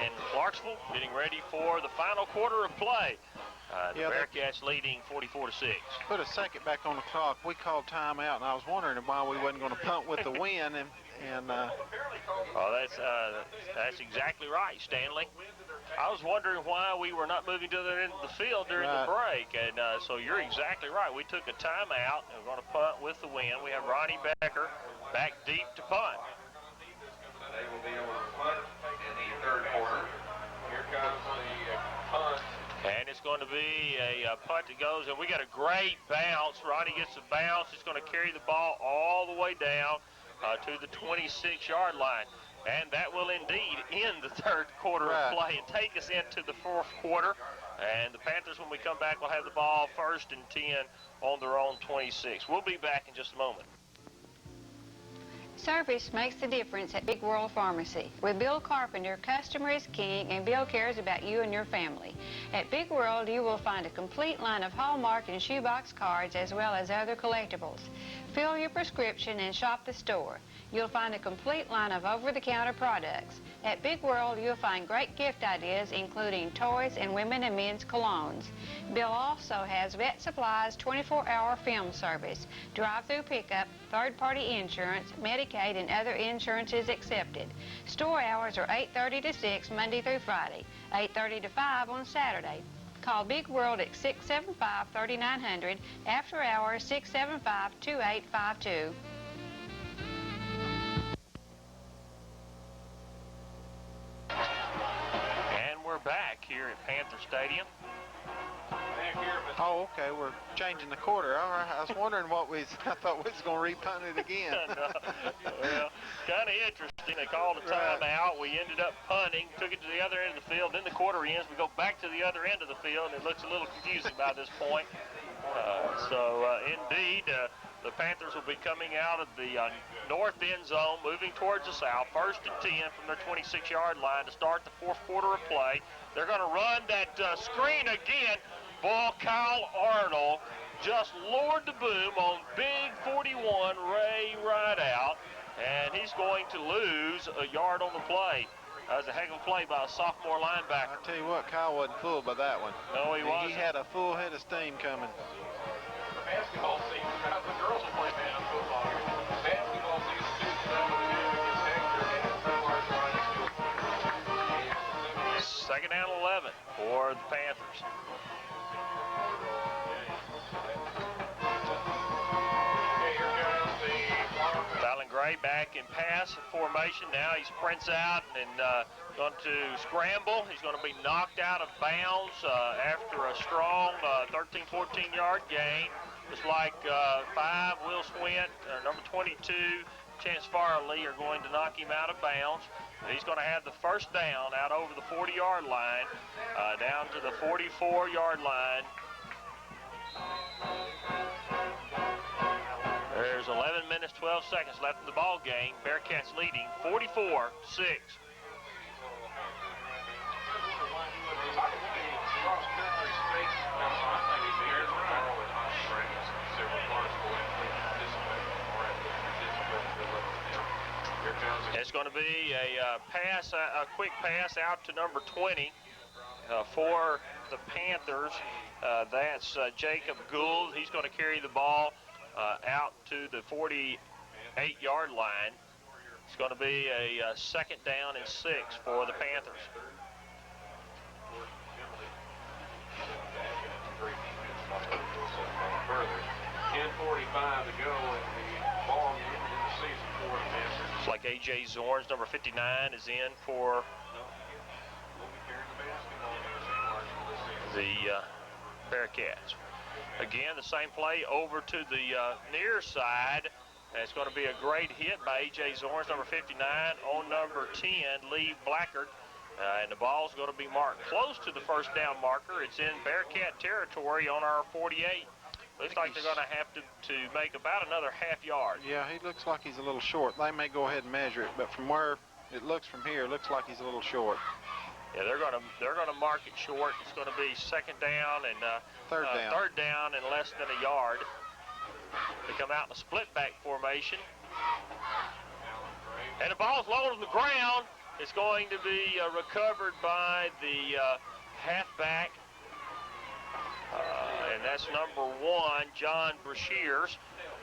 in Clarksville, getting ready for the final quarter of play. The Bearcats leading 44-6. Put a second back on the clock. We called timeout, and I was wondering why we wasn't going to punt with the win. That's exactly right, Stanley. I was wondering why we were not moving to the end of the field during the break, and so you're exactly right. We took a timeout, and we're going to punt with the win. We have Ronnie Becker back deep to punt. They will be able to punt in the third quarter. Here comes the punt. And it's going to be a punt that goes, and we got a great bounce. Ronnie gets a bounce. It's going to carry the ball all the way down to the 26-yard line. And that will indeed end the third quarter of play and take us into the fourth quarter. And the Panthers, when we come back, will have the ball first and 10 on their own 26. We'll be back in just a moment. Service makes the difference at Big World Pharmacy. With Bill Carpenter, customer is king, and Bill cares about you and your family. At Big World, you will find a complete line of Hallmark and shoebox cards as well as other collectibles. Fill your prescription and shop the store. You'll find a complete line of over-the-counter products. At Big World, you'll find great gift ideas, including toys and women and men's colognes. Bill also has vet supplies, 24-hour film service, drive-through pickup, third-party insurance, Medicaid, and other insurances accepted. Store hours are 8:30 to 6 Monday through Friday, 8:30 to 5 on Saturday. Call Big World at 675-3900, after hours 675-2852. And we're back here at Panther Stadium. Oh, okay, we're changing the quarter. All right, I was wondering I thought we was going to repunt it again. Well, kind of interesting. They called a timeout. We ended up punting, took it to the other end of the field. Then the quarter ends. We go back to the other end of the field, and it looks a little confusing by this point. Indeed, The Panthers will be coming out of the north end zone, moving towards the south. 1st and 10 from their 26-yard line to start the fourth quarter of play. They're going to run that screen again. Boy, Kyle Arnold just lowered the boom on big 41 Ray Rideout, and he's going to lose a yard on the play. That was a heck of a play by a sophomore linebacker. I'll tell you what, Kyle wasn't fooled by that one. No, he wasn't. He had a full head of steam coming. Basketball season, the girls will play man football. Basketball season, second down 11 for the Panthers. Fallon Gray back in pass formation. Now he sprints out and going to scramble. He's going to be knocked out of bounds after a strong 13, 14-yard gain. Just like 5, Will Swint, number 22, Chance Farley are going to knock him out of bounds. He's going to have the first down out over the 40-yard line, down to the 44-yard line. There's 11 minutes, 12 seconds left in the ball game. Bearcats leading 44-6. It's going to be a pass, a quick pass out to number 20 for the Panthers. That's Jacob Gould. He's going to carry the ball out to the 48-yard line. It's going to be a second down and 6 for the Panthers. Further, 10:45 to go in the ball game in the season for the Panthers. It's like A.J. Zorns, number 59, is in for the Bearcats. Again, the same play over to the near side. It's going to be a great hit by A.J. Zorns, number 59, on number 10, Lee Blackard. And the ball's going to be marked close to the first down marker. It's in Bearcat territory on our 48. Looks like they're going to have to make about another half yard. Yeah, he looks like he's a little short. They may go ahead and measure it, but from where it looks from here, it looks like he's a little short. Yeah, they're going to mark it short. It's going to be second down and third down and less than a yard. They come out in a split back formation, and the ball's low on the ground. It's going to be recovered by the halfback, and that's number 1, John Brashears,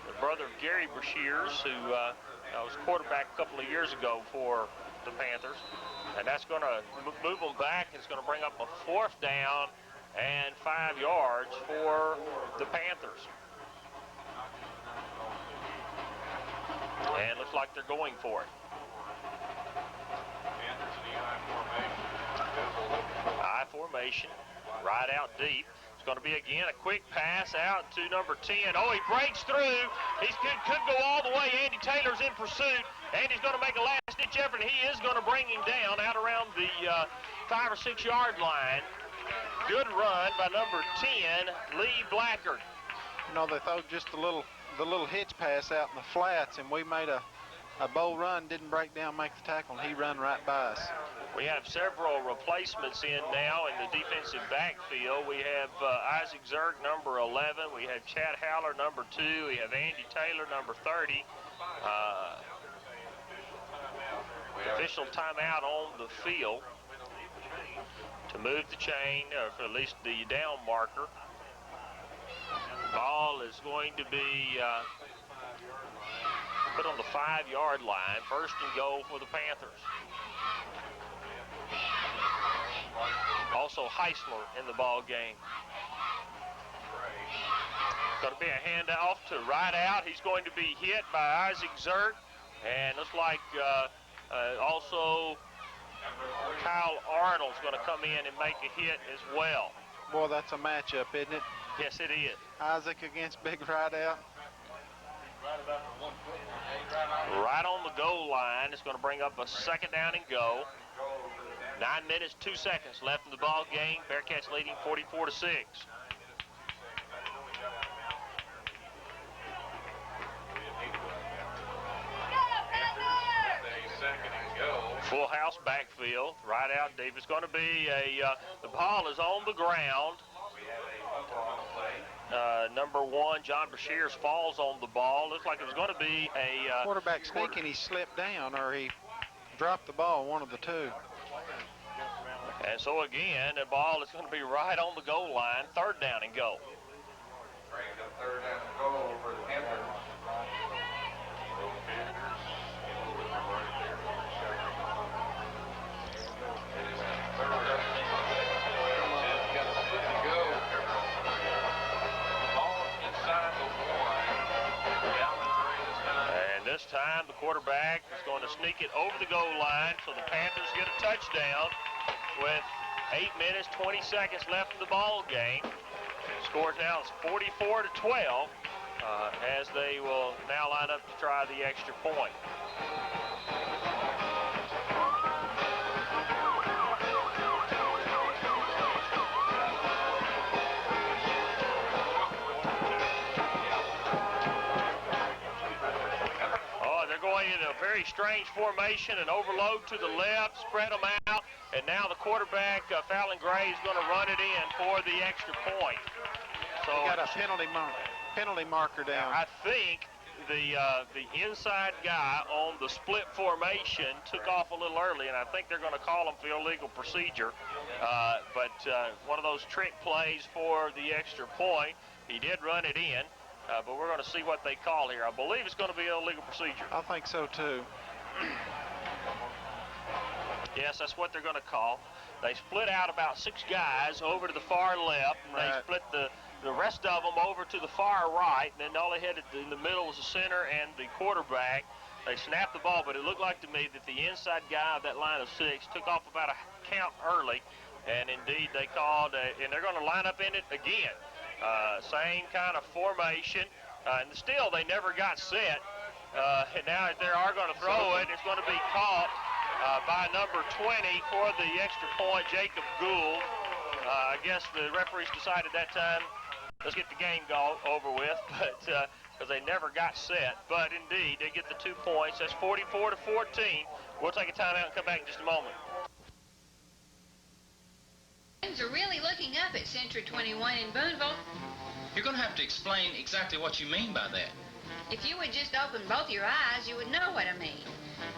the brother of Gary Brashears, who was quarterback a couple of years ago for the Panthers. And that's going to move them back. It's going to bring up a fourth down and 5 yards for the Panthers. And it looks like they're going for it. I formation, right out deep. It's going to be, again, a quick pass out to number 10. Oh, he breaks through. He could go all the way. Andy Taylor's in pursuit. Andy's going to make a last-ditch effort, and he is going to bring him down out around the 5 or 6 yard line. Good run by number 10, Lee Blackard. You know, they threw just the little hitch pass out in the flats, and we made a bowl run, didn't break down, make the tackle, and he run right by us. We have several replacements in now in the defensive backfield. We have Isaac Zerk, number 11. We have Chad Howler, number 2. We have Andy Taylor, number 30. Official timeout on the field to move the chain, or for at least the down marker. Ball is going to be put on the 5 yard line. First and goal for the Panthers. Also Heisler in the ball game. Going to be a handoff to right out. He's going to be hit by Isaac Zerk. And looks like also Kyle Arnold's going to come in and make a hit as well. Boy, that's a matchup, isn't it? Yes, it is. Isaac against Big Rideout. Right on the goal line. It's going to bring up a second down and go. 9 minutes, 2 seconds left in the ball game. Bearcats leading 44-6. second and goal. Full house backfield, right out deep. It's going to be the ball is on the ground. Number 1, John Brashears, falls on the ball. Looks like it was going to be a quarterback sneak, and he slipped down, or he dropped the ball, one of the two. And so again, the ball is going to be right on the goal line, 3rd down and goal. Brings up 3rd down and goal for the Panthers. This time, the quarterback is going to sneak it over the goal line, so the Panthers get a touchdown with 8 minutes, 20 seconds left in the ball game. Score now is 44-12, as they will now line up to try the extra point. In a very strange formation, an overload to the left, spread them out, and now the quarterback, Fallon Gray, is going to run it in for the extra point. So he got a penalty marker down. I think the inside guy on the split formation took off a little early, and I think they're going to call him for illegal procedure. But one of those trick plays for the extra point. He did run it in. But we're going to see what they call here. I believe it's going to be an illegal procedure. I think so, too. Yes, that's what they're going to call. They split out about 6 guys over to the far left, and they split the rest of them over to the far right, and then all they had in the middle was the center and the quarterback. They snapped the ball, but it looked like to me that the inside guy of that line of 6 took off about a count early, and indeed they called, and they're going to line up in it again. Same kind of formation, and still they never got set. And now they are going to throw it. It's going to be caught by number 20 for the extra point, Jacob Gould. I guess the referees decided that time, let's get the game over with, but because they never got set. But indeed, they get the 2 points. That's 44-14. We'll take a timeout and come back in just a moment. Things are really looking up at Century 21 in Booneville. You're going to have to explain exactly what you mean by that. If you would just open both your eyes, you would know what I mean.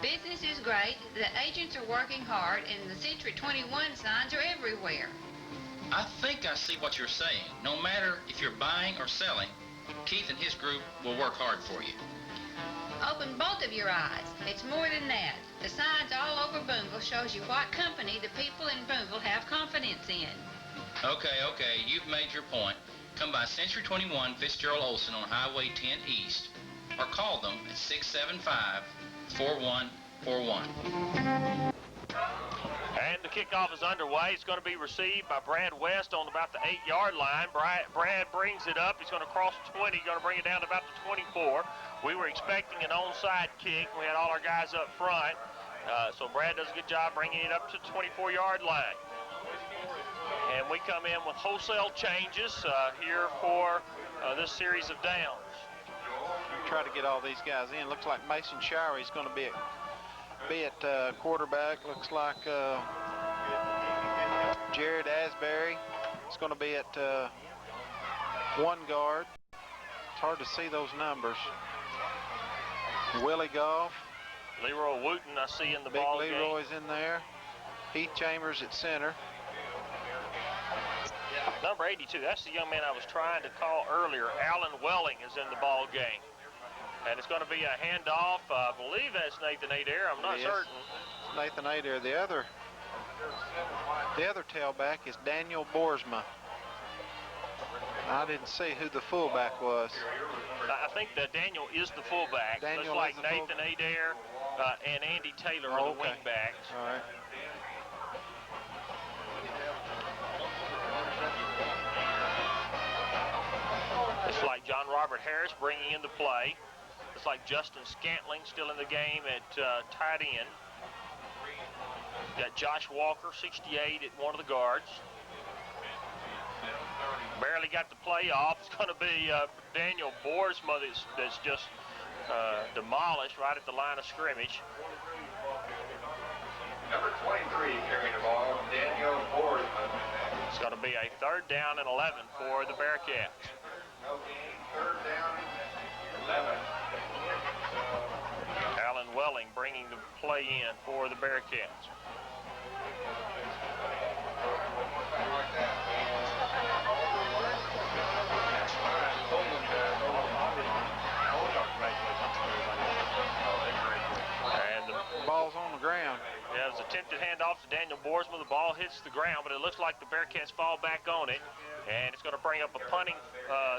Business is great, the agents are working hard, and the Century 21 signs are everywhere. I think I see what you're saying. No matter if you're buying or selling, Keith and his group will work hard for you. Open both of your eyes. It's more than that. The signs all over Booneville shows you what company the people in Booneville have confidence in. Okay, you've made your point. Come by Century 21 Fitzgerald Olsen on Highway 10 East, or call them at 675-4141. And the kickoff is underway. It's going to be received by Brad West on about the 8-yard line. Brad brings it up. He's going to cross the 20, going to bring it down to about the 24. We were expecting an onside kick. We had all our guys up front. So Brad does a good job bringing it up to the 24-yard line. And we come in with wholesale changes here for this series of downs. Try to get all these guys in. Looks like Mason Showery is going to be at quarterback. Looks like Jared Asbury is going to be at one guard. It's hard to see those numbers. Willie Goff. Leroy Wooten I see in the ball game. Big Leroy's in there. Heath Chambers at center. Number 82, that's the young man I was trying to call earlier. Alan Welling is in the ball game. And it's going to be a handoff. I believe that's Nathan Adair. I'm not certain. Nathan Adair. The other tailback is Daniel Boersma. I didn't see who the fullback was. I think that Daniel is the fullback. Daniel looks like Nathan Adair and Andy Taylor are the wingbacks. All right. It's like John Robert Harris bringing into play. It's like Justin Scantling still in the game at tight end. Got Josh Walker, 68, at one of the guards. Barely got the play off. It's going to be Daniel Boersma that's just demolished right at the line of scrimmage. Number 23 carrying the ball, Daniel Borsman. It's going to be a 3rd down and 11 for the Bearcats. No gain, 3rd down, 11. Alan Welling bringing the play in for the Bearcats. And the Ball's on the ground. Yeah, it was attempted handoff to Daniel Borsman. The ball hits the ground, but it looks like the Bearcats fall back on it. And it's going to bring up a punting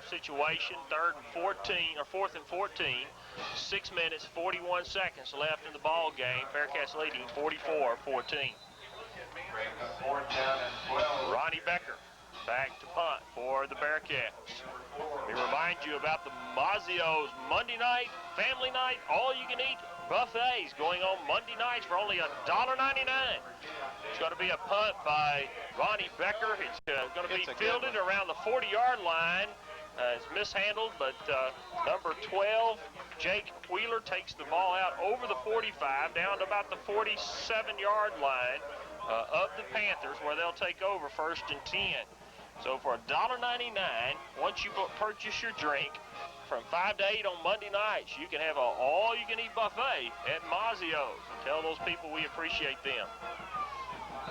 situation, 4th and 14. 6 minutes, 41 seconds left in the ball game. Bearcats leading 44-14. Ronnie Becker back to punt for the Bearcats. We remind you about the Mazzio's Monday night, family night, all-you-can-eat buffets going on Monday nights for only $1.99. It's going to be a punt by Ronnie Becker. It's going to be fielded around the 40-yard line. It's mishandled, but number 12, Jake Wheeler, takes the ball out over the 45, down to about the 47-yard line of the Panthers, where they'll take over 1st and 10. So for $1.99, once you purchase your drink, from 5 to 8 on Monday nights, you can have an all-you-can-eat buffet at Mazzio's. And tell those people we appreciate them.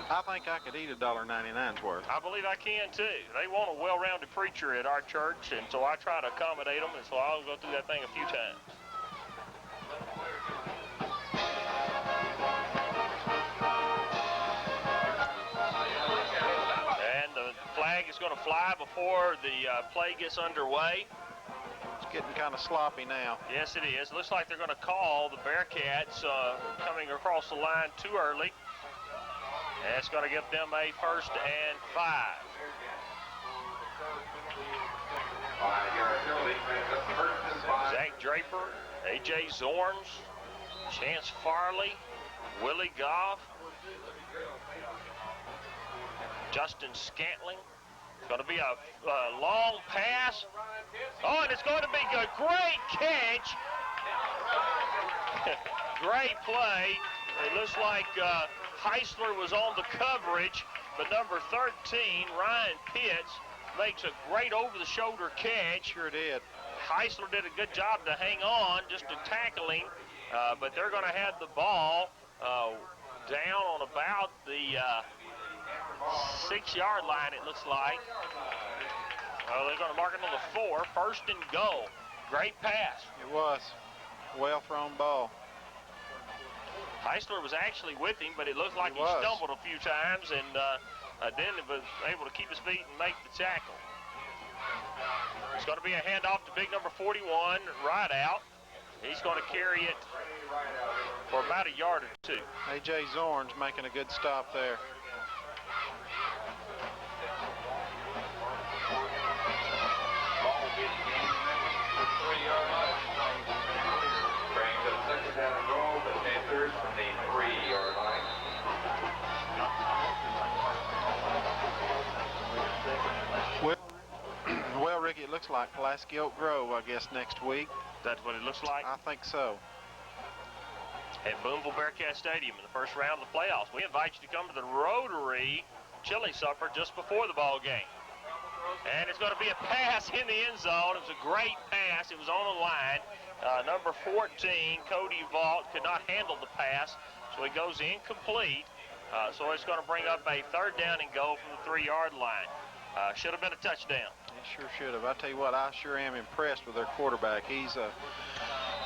I think I could eat $1.99's worth. I believe I can, too. They want a well-rounded preacher at our church, and so I try to accommodate them, and so I'll go through that thing a few times. And the flag is going to fly before the play gets underway. It's getting kind of sloppy now. Yes, it is. Looks like they're going to call the Bearcats coming across the line too early. And it's going to give them a 1st and 5. Zach Draper, A.J. Zorns, Chance Farley, Willie Goff, Justin Scantling. It's going to be a long pass. Oh, and it's going to be a great catch. Great play. It looks like Heisler was on the coverage, but number 13, Ryan Pitts, makes a great over-the-shoulder catch. Sure did. Heisler did a good job to hang on, just to tackle him, but they're going to have the ball down on about the 6-yard line, it looks like. They're going to mark it on the 4, 1st and goal. Great pass. It was. Well-thrown ball. Heisler was actually with him, but it looked like he stumbled a few times and then was able to keep his feet and make the tackle. It's going to be a handoff to big number 41, right out. He's going to carry it for about a yard or two. A.J. Zorn's making a good stop there. Brings up 2nd down and goal, the Panthers from the 3-yard line. Well, Ricky, it looks like Pulaski Oak Grove, I guess, next week. That's what it looks like? I think so. At Booneville Bearcat Stadium in the 1st round of the playoffs. We invite you to come to the Rotary Chili Supper just before the ball game. And it's going to be a pass in the end zone. It was a great pass. It was on the line. Number 14, Cody Vaught, could not handle the pass, so he goes incomplete. So it's going to bring up a 3rd down and goal from the 3-yard line. Should have been a touchdown. He sure should have. I tell you what, I sure am impressed with their quarterback. He's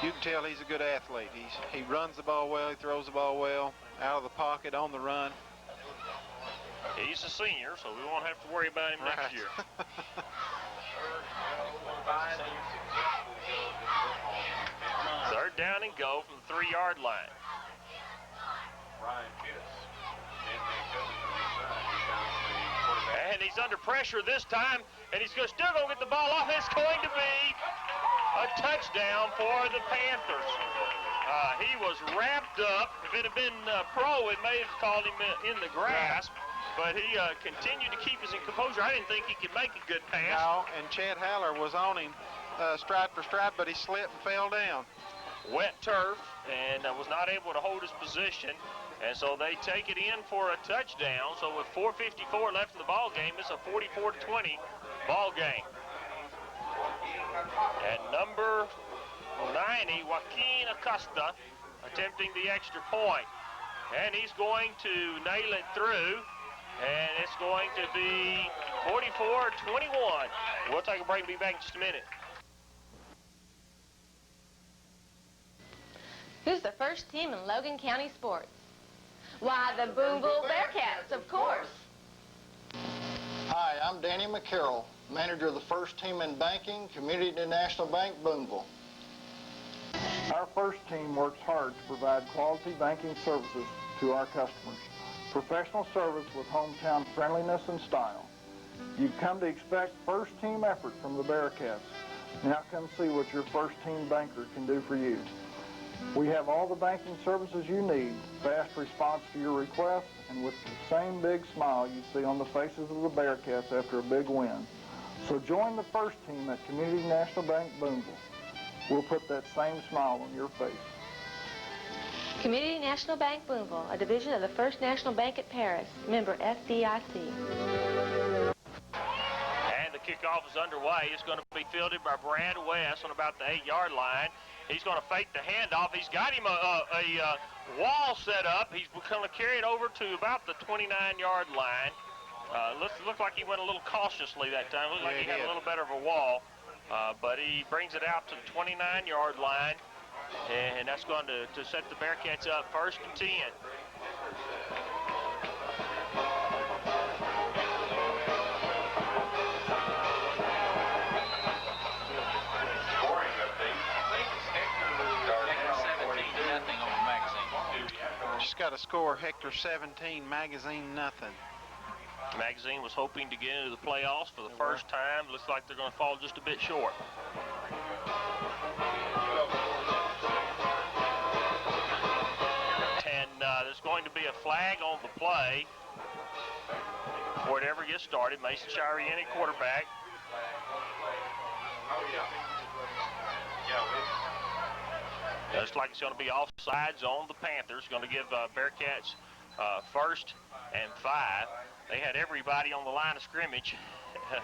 you can tell he's a good athlete. He runs the ball well, he throws the ball well, out of the pocket, on the run. He's a senior, so we won't have to worry about him next year. 3rd down and go from the 3-yard line. And he's under pressure this time, and he's still going to get the ball off. It's going to be a touchdown for the Panthers. He was wrapped up. If it had been pro, it may have called him in the grasp, but he continued to keep his composure. I didn't think he could make a good pass. No, and Chad Haller was on him stride for stride, but he slipped and fell down. Wet turf, and was not able to hold his position. And so they take it in for a touchdown. So with 4:54 left in the ball game, it's a 44-20 ball game. And number 90, Joaquin Acosta, attempting the extra point. And he's going to nail it through. And it's going to be 44-21. We'll take a break and be back in just a minute. Who's the first team in Logan County sports? Why, the Booneville Bearcats, of course. Hi, I'm Danny McCarroll, manager of the first team in banking, Community National Bank, Booneville. Our first team works hard to provide quality banking services to our customers. Professional service with hometown friendliness and style. You've come to expect first team effort from the Bearcats. Now come see what your first team banker can do for you. We have all the banking services you need, fast response to your requests, and with the same big smile you see on the faces of the Bearcats after a big win. So join the first team at Community National Bank, Booneville. We'll put that same smile on your face. Community National Bank, Booneville, a division of the First National Bank at Paris, member FDIC. And the kickoff is underway. It's going to be fielded by Brad West on about the 8-yard line. He's going to fake the handoff. He's got him a wall set up. He's going to carry it over to about the 29-yard line. Looked like he went a little cautiously that time. Looked like he had a little better of a wall. But he brings it out to the 29-yard line. And that's going to set the Bearcats up 1st and 10. Scoring update. Just got a score, Hector 17, Magazine nothing. Magazine was hoping to get into the playoffs for the first time. Looks like they're going to fall just a bit short. There's going to be a flag on the play before it ever gets started. Mason Shiriani, quarterback. Looks like it's going to be offsides on the Panthers. Going to give Bearcats 1st and 5. They had everybody on the line of scrimmage. 1st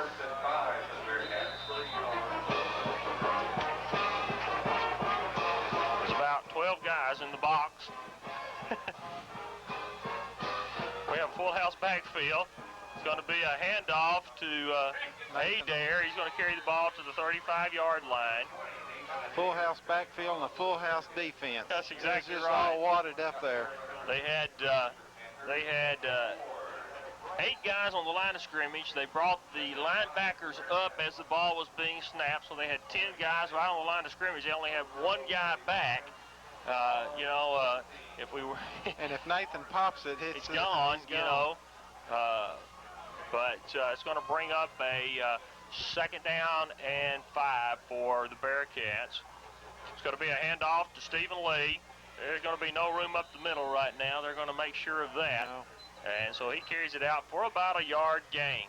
and 5 for the Bearcats. There's about 12 guys in the box. We have a full house backfield. It's going to be a handoff to Adair. He's going to carry the ball to the 35-yard line. Full house backfield and a full house defense. That's exactly it's just right. all wadded up there. They had 8 guys on the line of scrimmage. They brought the linebackers up as the ball was being snapped, so they had 10 guys right on the line of scrimmage. They only have 1 guy back. If we were and if Nathan pops it, it's gone, you know. But it's going to bring up a 2nd down and 5 for the Bearcats. It's going to be a handoff to Stephen Lee. There's going to be no room up the middle right now. They're going to make sure of that. No. And so he carries it out for about a yard gain.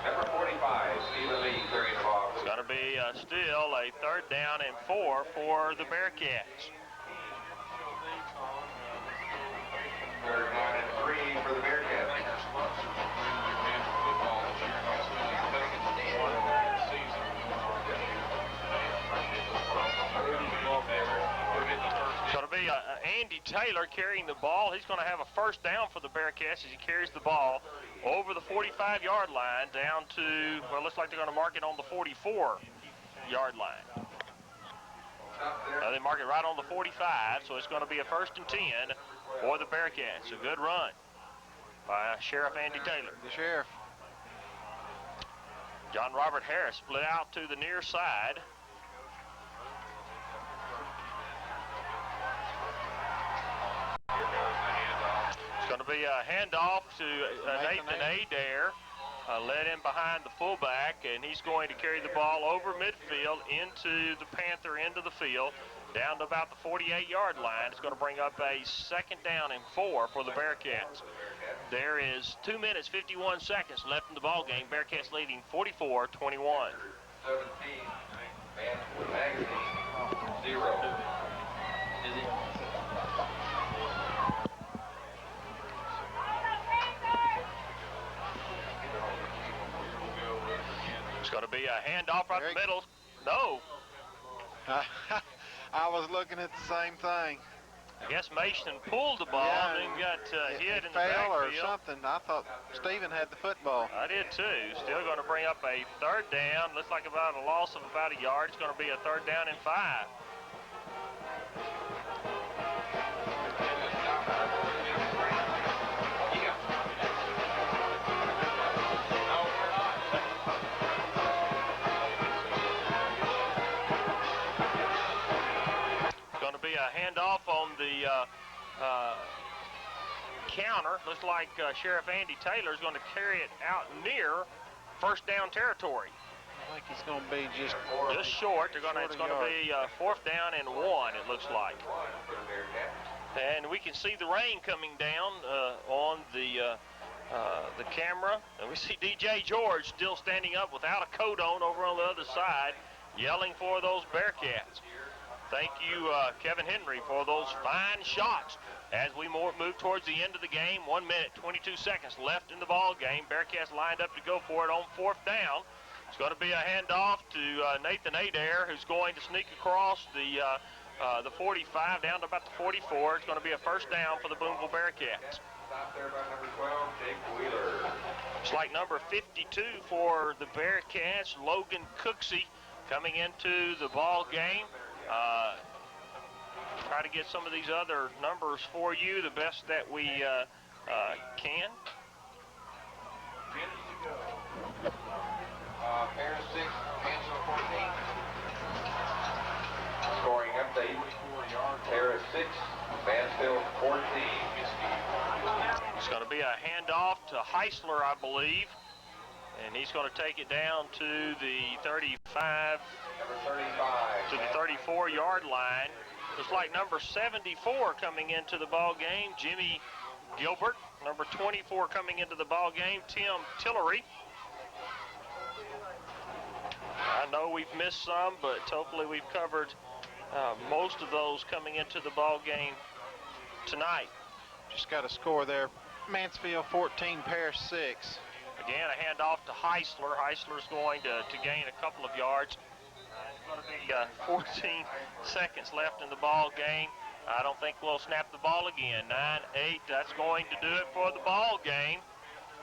Number 45, Stephen Lee carrying the ball. It's going to be still a 3rd down and 4 for the Bearcats. 3rd down and 3 for the Bearcats. It's going to be Andy Taylor carrying the ball. He's going to have a 1st down for the Bearcats as he carries the ball over the 45-yard line down to, well, looks like they're going to mark it on the 44-yard line. They mark it right on the 45, so it's going to be a 1st and 10 for the Bearcats. A good run by Sheriff Andy Taylor. The Sheriff. John Robert Harris split out to the near side. It's going to be a handoff to Nathan Adair, led in behind the fullback, and he's going to carry the ball over midfield into the Panther end of the field, down to about the 48-yard line. It's going to bring up a 2nd down and 4 for the Bearcats. There is 2 minutes, 51 seconds left in the ball game. Bearcats leading 44-21. 17. Mansfield Magazine, 0. It's going to be a handoff right in the middle. No. I was looking at the same thing. I guess Mason pulled the ball and then got hit in the backfield. Or something. I thought Stephen had the football. I did too. Still going to bring up a third down. Looks like about a loss of about a yard. It's going to be a third down and 5. A handoff on the counter. Looks like Sheriff Andy Taylor is going to carry it out near first down territory. I think he's going to be just short. It's going to be fourth down and 1. It looks like. And we can see the rain coming down on the camera, and we see DJ George still standing up without a coat on over on the other side, yelling for those Bearcats. Thank you, Kevin Henry, for those fine shots as we move towards the end of the game. 1 minute, 22 seconds left in the ball game. Bearcats lined up to go for it on fourth down. It's going to be a handoff to Nathan Adair, who's going to sneak across the 45 down to about the 44. It's going to be a first down for the Booneville Bearcats. Stop there by number 12, Jake Wheeler. It's like number 52 for the Bearcats, Logan Cooksey, coming into the ball game. Try to get some of these other numbers for you the best that we can. Paris 6, Mansfield 14. Scoring update. Paris 6, Mansfield 14. It's going to be a handoff to Heisler, I believe. And he's going to take it down to the 35. Number 35. To the 34-yard line. Looks like number 74 coming into the ball game, Jimmy Gilbert. Number 24 coming into the ball game, Tim Tillery. I know we've missed some, but hopefully we've covered most of those coming into the ball game tonight. Just got a score there. Mansfield 14, Paris 6. Again, a handoff to Heisler. Heisler's going to gain a couple of yards. It's going to be 14 seconds left in the ball game. I don't think we'll snap the ball again. 9-8, that's going to do it for the ball game.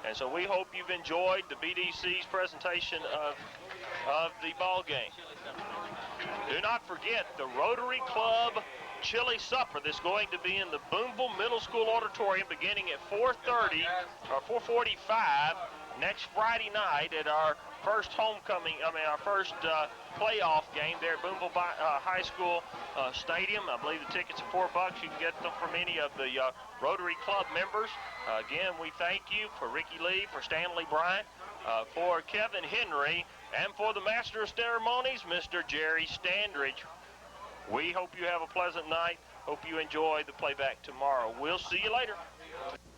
And so we hope you've enjoyed the BDC's presentation of the ball game. Do not forget the Rotary Club Chili Supper that's going to be in the Booneville Middle School Auditorium beginning at 4:30 or 4:45 next Friday night at our first our first playoff game there at Booneville High School Stadium. I believe the tickets are $4. You can get them from any of the Rotary Club members. Again, we thank you for Ricky Lee, for Stanley Bryant, for Kevin Henry, and for the Master of Ceremonies, Mr. Jerry Standridge. We hope you have a pleasant night. Hope you enjoy the playback tomorrow. We'll see you later.